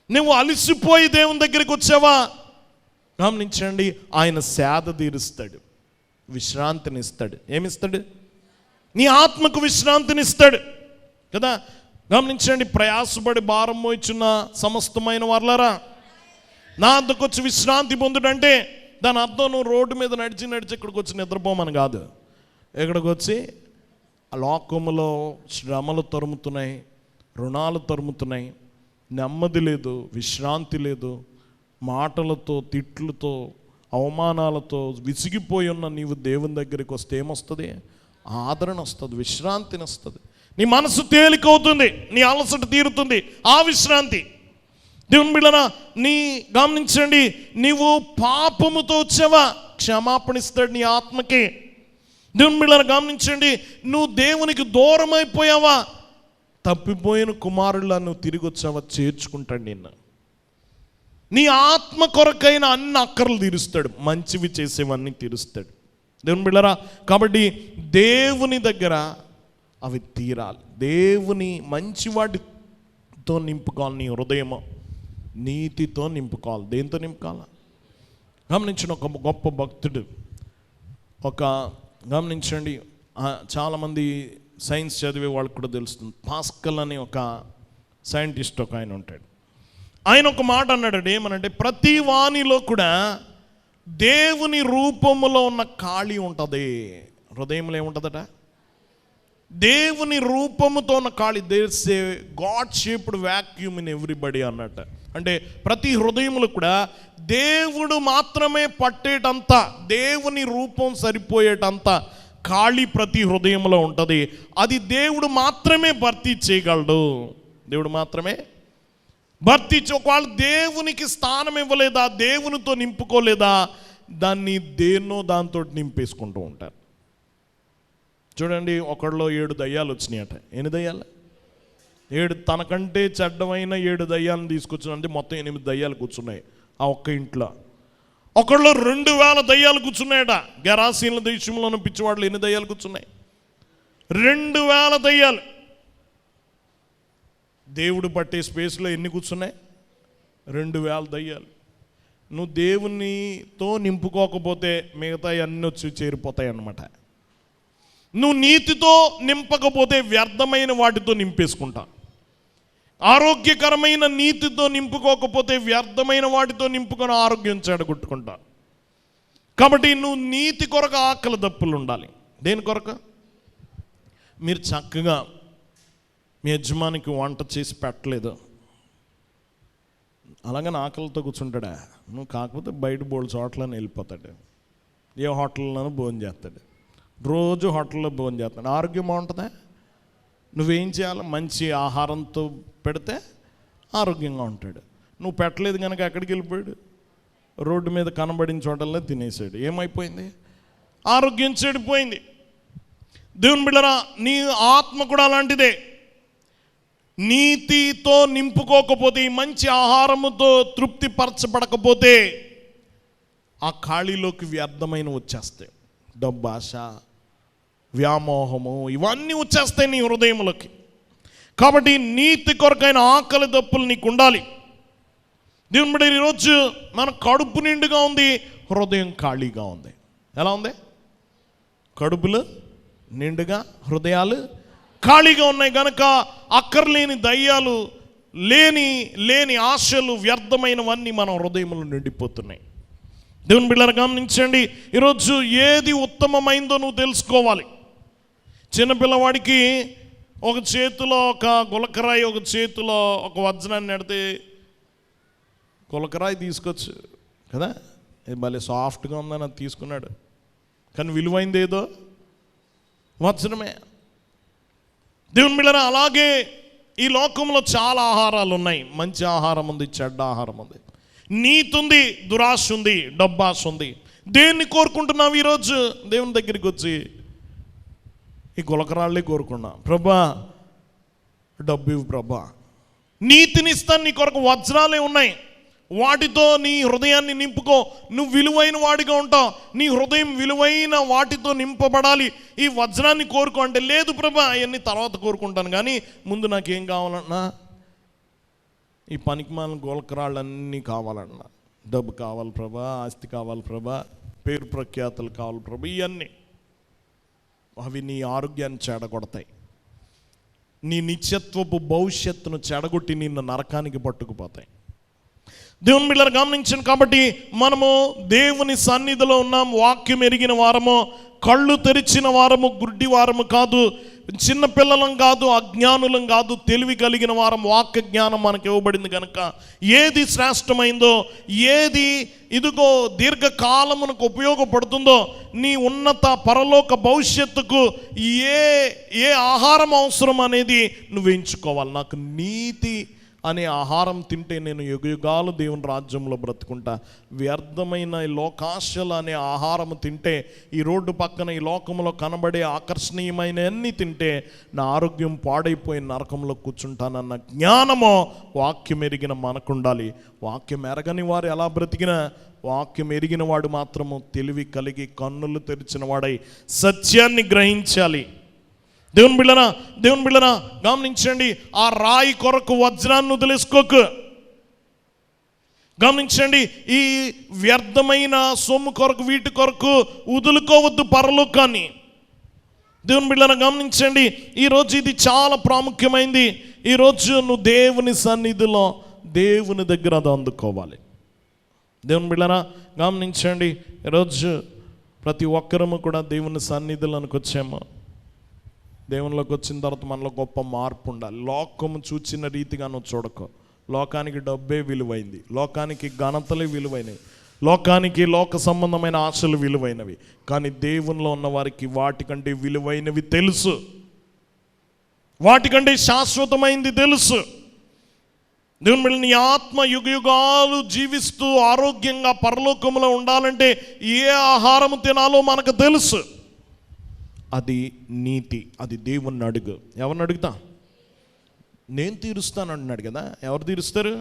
నువ్వు అలసిపోయి దేవుని దగ్గరికి వచ్చావా, గమనించండి, ఆయన సేద తీరుస్తాడు, విశ్రాంతిని ఇస్తాడు. ఏమిస్తాడు? నీ ఆత్మకు విశ్రాంతిని ఇస్తాడు కదా. గమనించండి, ప్రయాసపడి భారం మోయిచున్న సమస్తమైన వాళ్ళరా నా వద్దకు వచ్చి విశ్రాంతి పొందుడంటే దాని అర్థం నువ్వు రోడ్డు మీద నడిచి ఇక్కడికి వచ్చి నిద్రపోమని కాదు. ఇక్కడికి వచ్చి ఆ లోకములో శ్రమలు తరుముతున్నాయి, రుణాలు తరుముతున్నాయి, నెమ్మది లేదు, విశ్రాంతి లేదు. మాటలతో, తిట్లతో, అవమానాలతో విసిగిపోయి ఉన్న నీవు దేవుని దగ్గరికి వస్తే ఏమొస్తుంది? ఆదరణ వస్తుంది, విశ్రాంతిని వస్తుంది. నీ మనసు తేలికవుతుంది, నీ అలసట తీరుతుంది. ఆ విశ్రాంతి దేవుని బిడ్డలారా, గమనించండి, నీవు పాపముతో వచ్చావా, క్షమాపణ ఇస్తాడు నీ ఆత్మకి. దేవుని బిడ్డలారా గమనించండి, నువ్వు దేవునికి దూరం అయిపోయావా, తప్పిపోయిన కుమారులా నువ్వు తిరిగి వచ్చావా, చేర్చుకుంటాడు నిన్ను. నీ ఆత్మ కొరకైన అన్ని అక్కర్లు తీరుస్తాడు, మంచివి చేసేవన్నీ తీరుస్తాడు. దేవుని బిడ్డలారా, కాబట్టి దేవుని దగ్గర అవి తీరాలి. దేవుని మంచి వాటితో నింపుకోవాలి. నీ హృదయము నీతితో నింపుకోవాలి. దేంతో నింపుకోవాలి? గమనించిన ఒక గొప్ప భక్తుడు, గమనించండి, చాలామంది సైన్స్ చదివే వాళ్ళకి కూడా తెలుస్తుంది. పాస్కల్ అనే ఒక సైంటిస్ట్ ఒక ఆయన ఉంటాడు. ఆయన ఒక మాట అన్నాడు, ఏమనంటే ప్రతి వాణిలో కూడా దేవుని రూపములో ఉన్న ఖాళీ ఉంటుంది. హృదయంలో ఏముంటుందట? దేవుని రూపముతో ఉన్న ఖాళీ. There's A God shaped vacuum in everybody అన్నట్టు. అంటే ప్రతి హృదయంలో కూడా దేవుడు మాత్రమే పట్టేటంత, దేవుని రూపం సరిపోయేటంత ఖాళీ ప్రతి హృదయంలో ఉంటుంది. అది దేవుడు మాత్రమే భర్తీ చేయగలడు. దేవుడు మాత్రమే భర్తీ. ఒకవేళ దేవునికి స్థానం ఇవ్వలేదా, దేవునితో నింపుకోలేదా, దాన్ని దేన్నో దాంతో నింపేసుకుంటూ ఉంటారు. చూడండి, ఒకళ్ళలో 7 దయ్యాలు వచ్చినాయట. ఎన్ని దయ్యాలు? 7. తనకంటే చెడ్డమైన 7 దయ్యాలను తీసుకొచ్చిన, అంటే మొత్తం 8 దయ్యాలు కూర్చున్నాయి ఆ ఒక్క ఇంట్లో. ఒకళ్ళు 2000 దయ్యాలు కూర్చున్నాయట. గెరాసీన్ల దేశంలోని పిచ్చివాళ్ళు ఎన్ని దయ్యాలు కూర్చున్నాయి? 2000 దయ్యాలు. దేవుడు పట్టే స్పేస్లో ఎన్ని కూర్చున్నాయి? 2000 దయ్యాలు. నువ్వు దేవునితో నింపుకోకపోతే మిగతా అన్నీ వచ్చి చేరిపోతాయి అన్నమాట. నువ్వు నీతితో నింపకపోతే వ్యర్థమైన వాటితో నింపేసుకుంటా. ఆరోగ్యకరమైన నీతితో నింపుకోకపోతే వ్యర్థమైన వాటితో నింపుకొని ఆరోగ్యం చెడగొట్టుకుంటా. కాబట్టి నువ్వు నీతి కొరకు ఆకలి దప్పులు ఉండాలి. దేని కొరకు? మీరు చక్కగా మీ యజమానికి వంట చేసి పెట్టలేదు, అలాగని ఆకలితో కూర్చుంటాడా? నువ్వు కాకపోతే బయట బోల్డ్ చోట్లని వెళ్ళిపోతాడు, ఏ హోటల్లోనూ భోజనం చేస్తాడు, రోజు హోటల్లో భోజనం చేస్తాడు. ఆరోగ్యం బాగుంటుందా? నువ్వేం చేయాలి? మంచి ఆహారంతో పెడితే ఆరోగ్యంగా ఉంటాడు. నువ్వు పెట్టలేదు కనుక ఎక్కడికి వెళ్ళిపోయాడు? రోడ్డు మీద కనబడిన చోటల్లో తినేసాడు. ఏమైపోయింది? ఆరోగ్యం చెడిపోయింది. దేవుని బిడ్డలారా, నీ ఆత్మ కూడా అలాంటిదే. నీతితో నింపుకోకపోతే, ఈ మంచి ఆహారముతో తృప్తిపరచబడకపోతే ఆ ఖాళీలోకి వ్యర్థమైన వచ్చేస్తాయి. డబ్బాశ, వ్యామోహము, ఇవన్నీ వచ్చేస్తాయి నీ హృదయంలోకి. కాబట్టి నీతి కొరకైన ఆకలి దప్పులు నీకు ఉండాలి. దేవుని బిడ్డ, ఈరోజు మన కడుపు నిండుగా ఉంది, హృదయం ఖాళీగా ఉంది. ఎలా ఉంది? కడుపులు నిండుగా, హృదయాలు ఖాళీగా ఉన్నాయి కనుక అక్కర్లేని దయ్యాలు, లేని ఆశలు, వ్యర్థమైనవన్నీ మన హృదయంలో నిండిపోతున్నాయి. దేవుని బిడ్డలారా గమనించండి, ఈరోజు ఏది ఉత్తమమైందో నువ్వు తెలుసుకోవాలి. చిన్నపిల్లవాడికి ఒక చేతిలో ఒక గులకరాయి, ఒక చేతిలో ఒక వజ్రాన్ని నెడితే గులకరాయి తీసుకొచ్చు కదా, ఇది భలే సాఫ్ట్గా ఉందని అది తీసుకున్నాడు. కానీ విలువైంది ఏదో వజ్రమే. దేవుని బిడ్డలారా, అలాగే ఈ లోకంలో చాలా ఆహారాలు ఉన్నాయి. మంచి ఆహారం ఉంది, చెడ్డ ఆహారం ఉంది, నీతి ఉంది, దురాశ ఉంది, డబ్బాశ ఉంది. దేన్ని కోరుకుంటున్నావు? ఈరోజు దేవుని దగ్గరికి వచ్చి ఈ గులకరాళ్ళే కోరుకున్నా, ప్రభా డబ్బు ఇవ్వు ప్రభా, నీతిని ఇస్తాను, నీ కొరకు వజ్రాలే ఉన్నాయి, వాటితో నీ హృదయాన్ని నింపుకో, నువ్వు విలువైన వాడిగా ఉంటావు, నీ హృదయం విలువైన వాటితో నింపబడాలి, ఈ వజ్రాన్ని కోరుకో అంటే, లేదు ప్రభా అవన్నీ తర్వాత కోరుకుంటాను, కానీ ముందు నాకేం కావాలన్నా, ఈ పనికిమాలిన గోలకరాళ్ళన్నీ కావాలన్నా, డబ్బు కావాలి ప్రభా, ఆస్తి కావాలి ప్రభా, పేరు ప్రఖ్యాతలు కావాలి ప్రభా, ఇవన్నీ అవి నీ ఆరోగ్యాన్ని చెడగొడతాయి, నీ నిత్యత్వపు భవిష్యత్తును చెడగొట్టి నిన్ను నరకానికి పట్టుకుపోతాయి. దేవుని బిడ్డలు గమనించండి. కాబట్టి మనము దేవుని సన్నిధిలో ఉన్నాం, వాక్యం ఎరిగిన వారము, కళ్ళు తెరిచిన వారము, గుడ్డి వారము కాదు, చిన్న పిల్లలం కాదు, అజ్ఞానులం కాదు, తెలివి కలిగిన వారం. వాక్య జ్ఞానం మనకు ఇవ్వబడింది కనుక ఏది శ్రేష్టమైందో, ఏది ఇదిగో దీర్ఘకాలమునకు ఉపయోగపడుతుందో, నీ ఉన్నత పరలోక భవిష్యత్తుకు ఏ ఆహారం అవసరం అనేది నువ్వు ఎంచుకోవాలి. నాకు నీతి అనే ఆహారం తింటే నేను యుగయుగాలు దేవుని రాజ్యంలో బ్రతుకుంటా. వ్యర్థమైన లోకాశలు అనే ఆహారం తింటే, ఈ రోడ్డు పక్కన ఈ లోకంలో కనబడే ఆకర్షణీయమైన అన్నీ తింటే నా ఆరోగ్యం పాడైపోయి నరకంలో కూర్చుంటానన్న జ్ఞానమో వాక్యం ఎరిగిన మనకుండాలి. వాక్యం ఎరగని వారు ఎలా బ్రతికినా, వాక్యం ఎరిగిన వాడు మాత్రము తెలివి కలిగి కన్నులు తెరిచిన వాడై సత్యాన్ని గ్రహించాలి. దేవుని బిళ్ళనా గమనించండి. ఆ రాయి కొరకు వజ్రాన్ని వదిలేసుకోకు. గమనించండి, ఈ వ్యర్థమైన సొమ్ము కొరకు, వీటి కొరకు వదులుకోవద్దు పరలోకాన్ని. దేవుని బిళ్ళన గమనించండి, ఈరోజు ఇది చాలా ప్రాముఖ్యమైంది. ఈరోజు నువ్వు దేవుని సన్నిధిలో, దేవుని దగ్గర అది అందుకోవాలి. దేవుని బిళ్ళన గమనించండి, ఈరోజు ప్రతి ఒక్కరము కూడా దేవుని సన్నిధిలోనికి వచ్చాము. దేవునిలోకి వచ్చిన తర్వాత మనలో గొప్ప మార్పు ఉండాలి. లోకము చూచిన రీతిగా నువ్వు చూడకు. లోకానికి డబ్బే విలువైంది, లోకానికి ఘనతలే విలువైనవి, లోకానికి లోక సంబంధమైన ఆశలు విలువైనవి. కానీ దేవునిలో ఉన్న వారికి వాటికంటే విలువైనవి తెలుసు, వాటికంటే శాశ్వతమైంది తెలుసు. దేవుని బిడ్డ, నీ ఆత్మ యుగయుగాలు జీవిస్తూ ఆరోగ్యంగా పరలోకంలో ఉండాలంటే ఏ ఆహారం తినాలో మనకు తెలుసు. అది నీతి. అది దేవుణ్ణి అడుగు. ఎవరిని అడుగుతా? నేను తీరుస్తాను అంటున్నాడు కదా. ఎవరు తీరుస్తారు?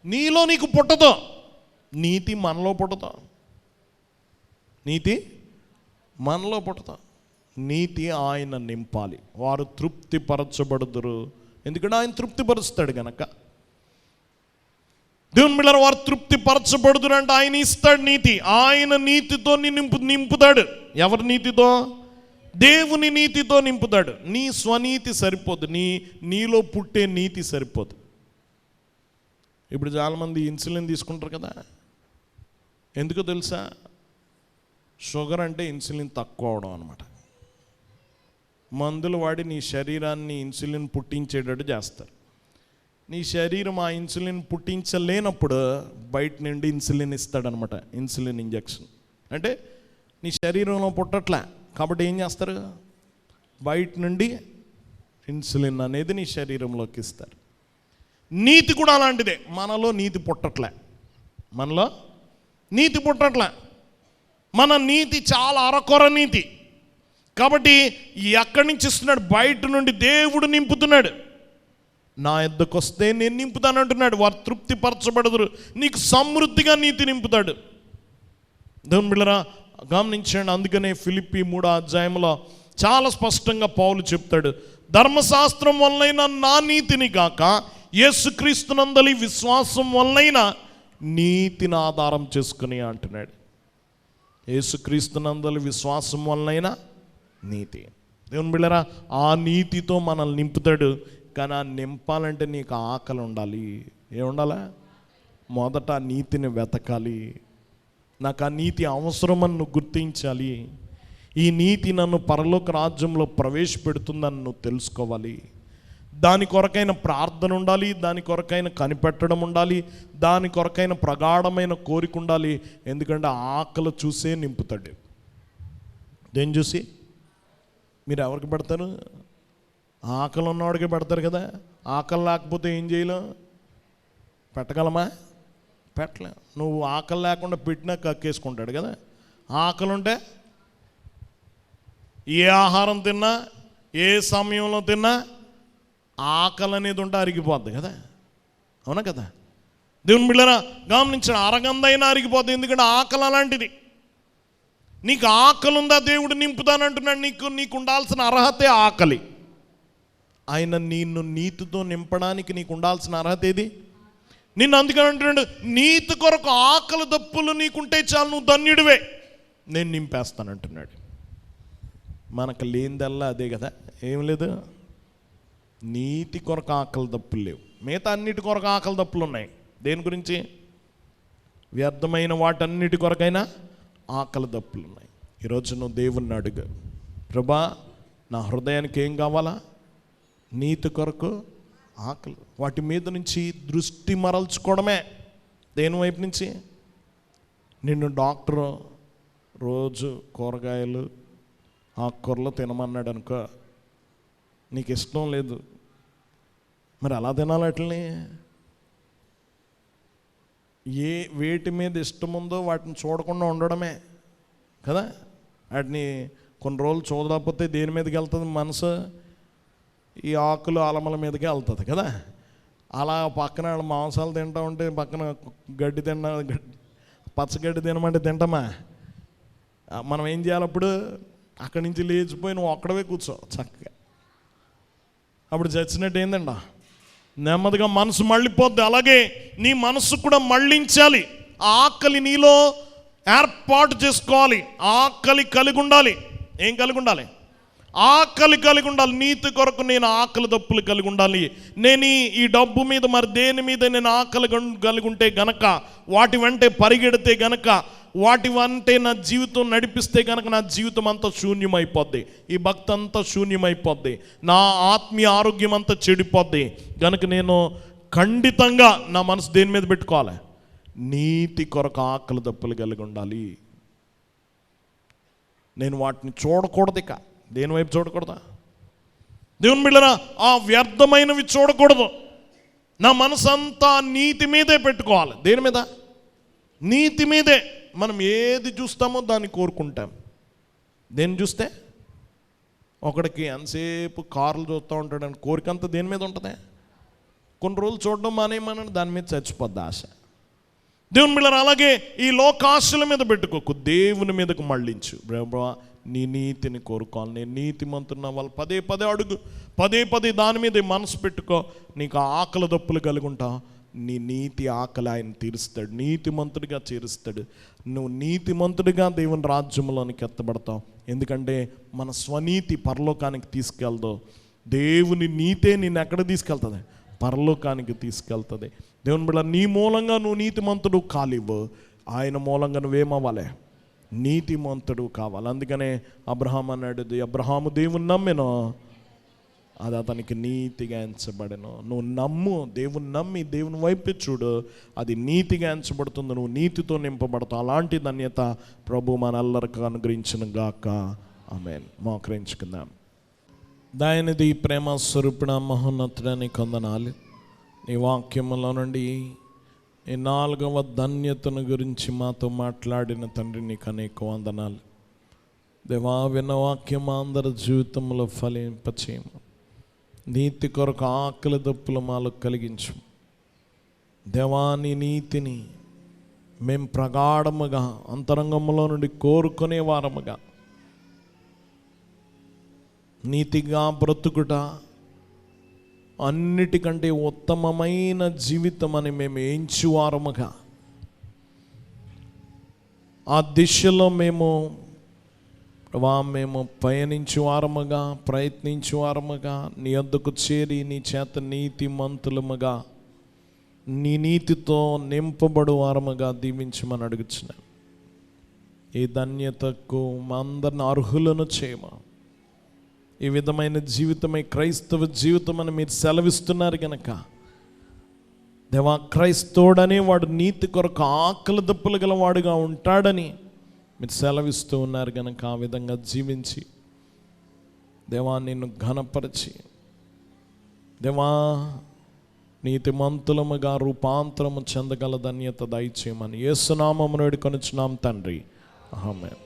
నీలో నీకు పుట్టదు. నీతి మనలో పుట్టదు. నీతి మనలో పుట్టదు. నీతి ఆయన నింపాలి. వారు తృప్తిపరచబడుదురు, ఎందుకంటే ఆయన తృప్తిపరుస్తాడు గనక. దేవుని బిడ్డలారా, వారు తృప్తిపరచబడుదురు అంటే ఆయన ఇస్తాడు నీతి. ఆయన నీతితో నింపుతాడు. ఎవరి నీతితో? దేవుని నీతితో నింపుతాడు. నీ స్వనీతి సరిపోదు, నీలో పుట్టే నీతి సరిపోదు. ఇప్పుడు చాలామంది ఇన్సులిన్ తీసుకుంటారు కదా. ఎందుకో తెలుసా? షుగర్ అంటే ఇన్సులిన్ తక్కువ అవడం అనమాట. మందులు వాడి నీ శరీరాన్ని ఇన్సులిన్ పుట్టించేటట్టు చేస్తారు. నీ శరీరం ఆ ఇన్సులిన్ పుట్టించలేనప్పుడు బయట నుండి ఇన్సులిన్ ఇస్తాడనమాట. ఇన్సులిన్ ఇంజెక్షన్ అంటే నీ శరీరంలో పుట్టట్లే కాబట్టి ఏం చేస్తారు? బయట నుండి ఇన్సులిన్ అనేది నీ శరీరంలోకి ఇస్తారు. నీతి కూడా అలాంటిదే. మనలో నీతి పుట్టట్లే, మనలో నీతి పుట్టట్లే. మన నీతి చాలా అరకొర నీతి. కాబట్టి ఎక్కడి నుంచి ఇస్తున్నాడు? బయట నుండి దేవుడు నింపుతున్నాడు. నా యొద్దకు వస్తే నేను నింపుతాను అంటున్నాడు. వారు తృప్తిపరచబడదురు. నీకు సమృద్ధిగా నీతి నింపుతాడు. దేవుని బిడ్డలారా గమనించండి. అందుకనే ఫిలిప్పీ 3వ అధ్యాయంలో చాలా స్పష్టంగా పౌలు చెప్తాడు, ధర్మశాస్త్రం వల్లైనా నా నీతిని కాక యేసుక్రీస్తునందలి విశ్వాసం వల్లైనా నీతిని ఆధారం చేసుకుని అంటున్నాడు. యేసుక్రీస్తునందలి విశ్వాసం వల్లైనా నీతి. దేవుని బిడ్డలారా, ఆ నీతితో మనల్ని నింపుతాడు. కానీ ఆ నింపాలంటే నీకు ఆకలి ఉండాలి. ఏముండాలా? మొదట ఆ నీతిని వెతకాలి. నాకు ఆ నీతి అవసరమని నువ్వు గుర్తించాలి. ఈ నీతి నన్ను పరలోక రాజ్యంలో ప్రవేశపెడుతుందని నువ్వు తెలుసుకోవాలి. దాని కొరకైన ప్రార్థన ఉండాలి, దాని కొరకైన కనిపెట్టడం ఉండాలి, దాని కొరకైన ప్రగాఢమైన కోరిక ఉండాలి. ఎందుకంటే ఆకలి చూసే నింపుతాడు. దేని చూసి? మీరు ఎవరికి పెడతారు? ఆకలి ఉన్నవాడికి పెడతారు కదా. ఆకలి లేకపోతే ఏం చేయలేం? పెట్టగలమా? పెట్టలే. నువ్వు ఆకలి లేకుండా పెట్టినా కక్కేసుకుంటాడు కదా. ఆకలి ఉంటే ఏ ఆహారం తిన్నా, ఏ సమయంలో తిన్నా ఆకలి అనేది ఉంటే అరిగిపోద్ది కదా. అవునా కదా? దేవుని బిడ్డలారా గమనించిన, అరగందైనా అరిగిపోద్ది. ఎందుకంటే ఆకలి అలాంటిది. నీకు ఆకలి ఉందా? దేవుడు నింపుతానంటున్నాడు. నీకు ఉండాల్సిన అర్హతే ఆకలి. ఆయన నిన్ను నీతితో నింపడానికి నీకు ఉండాల్సిన అర్హత ఏది? నిన్ను అందుకని అంటున్నాడు, నీతి కొరకు ఆకలి దప్పులు నీకుంటే చాలు, నువ్వు ధన్యుడివే, నేను నింపేస్తానంటున్నాడు. మనకు లేనిదల్లా అదే కదా. ఏం లేదు, నీతి కొరకు ఆకలి దప్పులు లేవు. మిగతా అన్నిటి కొరకు ఆకలి దప్పులు ఉన్నాయి. దేని గురించి? వ్యర్థమైన వాటన్నిటి కొరకైనా ఆకలి దప్పులు ఉన్నాయి. ఈరోజు నువ్వు దేవుణ్ణి అడుగు, ప్రభా నా హృదయానికి ఏం కావాలా? నీతి కొరకు ఆకలి. వాటి మీద నుంచి దృష్టి మరల్చుకోవడమే. దేని వైపు నుంచి? నిన్ను డాక్టరు రోజు కూరగాయలు ఆకుకూరలు తినమన్నాడు అనుకో, నీకు ఇష్టం లేదు, మరి అలా తినాలి. అట్లనే వేటి మీద ఇష్టం ఉందో వాటిని చూడకుండా ఉండడమే కదా. వాటిని కొన్ని రోజులు చూడకపోతే దేని మీదకి వెళ్తుంది మనసు? ఈ ఆకులు అలమల మీదకి వెళ్తుంది కదా. అలా పక్కన మాంసాలు తింటా ఉంటే పక్కన గడ్డి పచ్చగడ్డి తినమంటే తింటామా? మనం ఏం చేయాలి? అప్పుడు అక్కడి నుంచి లేచిపోయి నువ్వు ఒక్కడవే కూర్చో చక్కగా. అప్పుడు చచ్చినట్టు ఏందండి, నెమ్మదిగా మనసు మళ్ళీపోద్ది. అలాగే నీ మనసు కూడా మళ్ళించాలి. ఆకలి నీలో ఏర్పాటు చేసుకోవాలి. ఆకలి కలిగి ఉండాలి. ఏం కలిగి ఉండాలి? ఆకలి కలిగి ఉండాలి. నీతి కొరకు నేను ఆకలి దప్పులు కలిగి ఉండాలి. నేను ఈ డబ్బు మీద మరి దేని మీద నేను ఆకలి కలిగి ఉంటే గనక, వాటి వెంటే పరిగెడితే గనక, వాటి వెంటే నా జీవితం నడిపిస్తే గనక నా జీవితం అంతా శూన్యమైపోద్ది. ఈ భక్తి అంతా శూన్యమైపోద్ది. నా ఆత్మీయ ఆరోగ్యం అంతా చెడిపోద్ది. గనక నేను ఖండితంగా నా మనసు దేని మీద పెట్టుకోవాలి? నీతి కొరకు ఆకలి దప్పులు కలిగి ఉండాలి. నేను వాటిని చూడకూడదు. ఇక దేని వైపు చూడకూడదా? దేవుని బిడ్డలారా, ఆ వ్యర్థమైనవి చూడకూడదు. నా మనసు అంతా నీతి మీదే పెట్టుకోవాలి. దేని మీద? నీతి మీదే. మనం ఏది చూస్తామో దాన్ని కోరుకుంటాం. దేన్ని చూస్తే? ఒకడికి ఎంతసేపు కార్లు చూస్తూ ఉంటాడని కోరికంతా దేని మీద ఉంటుంది? కొన్ని రోజులు చూడడం మానేమని దాని మీద చచ్చిపోద్ది ఆశ. దేవుని బిడ్డలారా, అలాగే ఈ లోకాశల మీద పెట్టుకోకు, దేవుని మీదకు మళ్ళించు. బ్రహ్మ నీ నీతిని కోరుకోవాలి. నేను నీతిమంతున్న వాళ్ళు పదే పదే అడుగు, పదే పదే దాని మీద మనసు పెట్టుకో. నీకు ఆకలి దప్పులు కలిగి ఉంటావు. నీ నీతి ఆకలి ఆయన తీరుస్తాడు, నీతిమంతుడిగా చేరుస్తాడు. నువ్వు నీతిమంతుడిగా దేవుని రాజ్యంలోనికి ఎత్తబడతావు. ఎందుకంటే మన స్వనీతి పరలోకానికి తీసుకెళ్దో, దేవుని నీతే నిన్ను ఎక్కడ తీసుకెళ్తుంది? పరలోకానికి తీసుకెళ్తుంది. దేవుని బిడ్డ, నీ మూలంగా నువ్వు నీతిమంతుడు కాలివ్వు, ఆయన మూలంగా నువ్వేమవ్వాలి? నీతిమంతుడు కావాలి. అందుకనే అబ్రహాం అన్నాడు, అబ్రహాము దేవుని నమ్మెను, అది అతనికి నీతిగా ఎంచబడెను. నువ్వు నమ్ము, దేవుని నమ్మి దేవుని వైపు చూడు, అది నీతిగా ఎంచబడుతుంది. నువ్వు నీతితో నింపబడతావు. అలాంటి ధన్యత ప్రభు మనెల్లరికీ అనుగ్రహించును గాక. ఆమేన్. మోకరించుకుందాం. దయనిధి ప్రేమ స్వరూపుడ మహోన్నతుడని కొందనాలు. నీ వాక్యములో నుండి ఈ 4వ ధన్యతను గురించి మాతో మాట్లాడిన తండ్రి నీకు అనేక వందనాలు. దేవా, విన్న వాక్యం అందరి జీవితంలో ఫలింపచేయము. నీతి కొరకు ఆకలి దప్పులు మాలో కలిగించు. దేవా, నీ నీతిని మేము ప్రగాఢముగా అంతరంగంలో నుండి కోరుకునే వారముగా, నీతిగా బ్రతుకుట అన్నిటికంటే ఉత్తమమైన జీవితం అని మేము ఎంచువారముగా, ఆ దిశలో మేము పయనించువారముగా, ప్రయత్నించువారముగా, నీ వద్దకు చేరి నీ చేత నీతిమంతులముగా, నీ నీతితో నింపబడు వారముగా దీవించమని అడుగుచున్నాం. ఈ ధన్యతకు మా అందరిని అర్హులను చేయమా. ఈ విధమైన జీవితమే క్రైస్తవ జీవితం అని మీరు సెలవిస్తున్నారు కనుక, దేవా, క్రైస్తవుడనే వాడు నీతి కొరకు ఆకలి దప్పులు గలవాడుగా ఉంటాడని మీరు సెలవిస్తూ ఉన్నారు కనుక, ఆ విధంగా జీవించి దేవా నిన్ను ఘనపరిచి, దేవా నీతిమంతులముగా రూపాంతరము చెందగల ధన్యత దయచేయమని యేసు నామమున వేడుకొనుచున్నాం తండ్రి. ఆమేన్.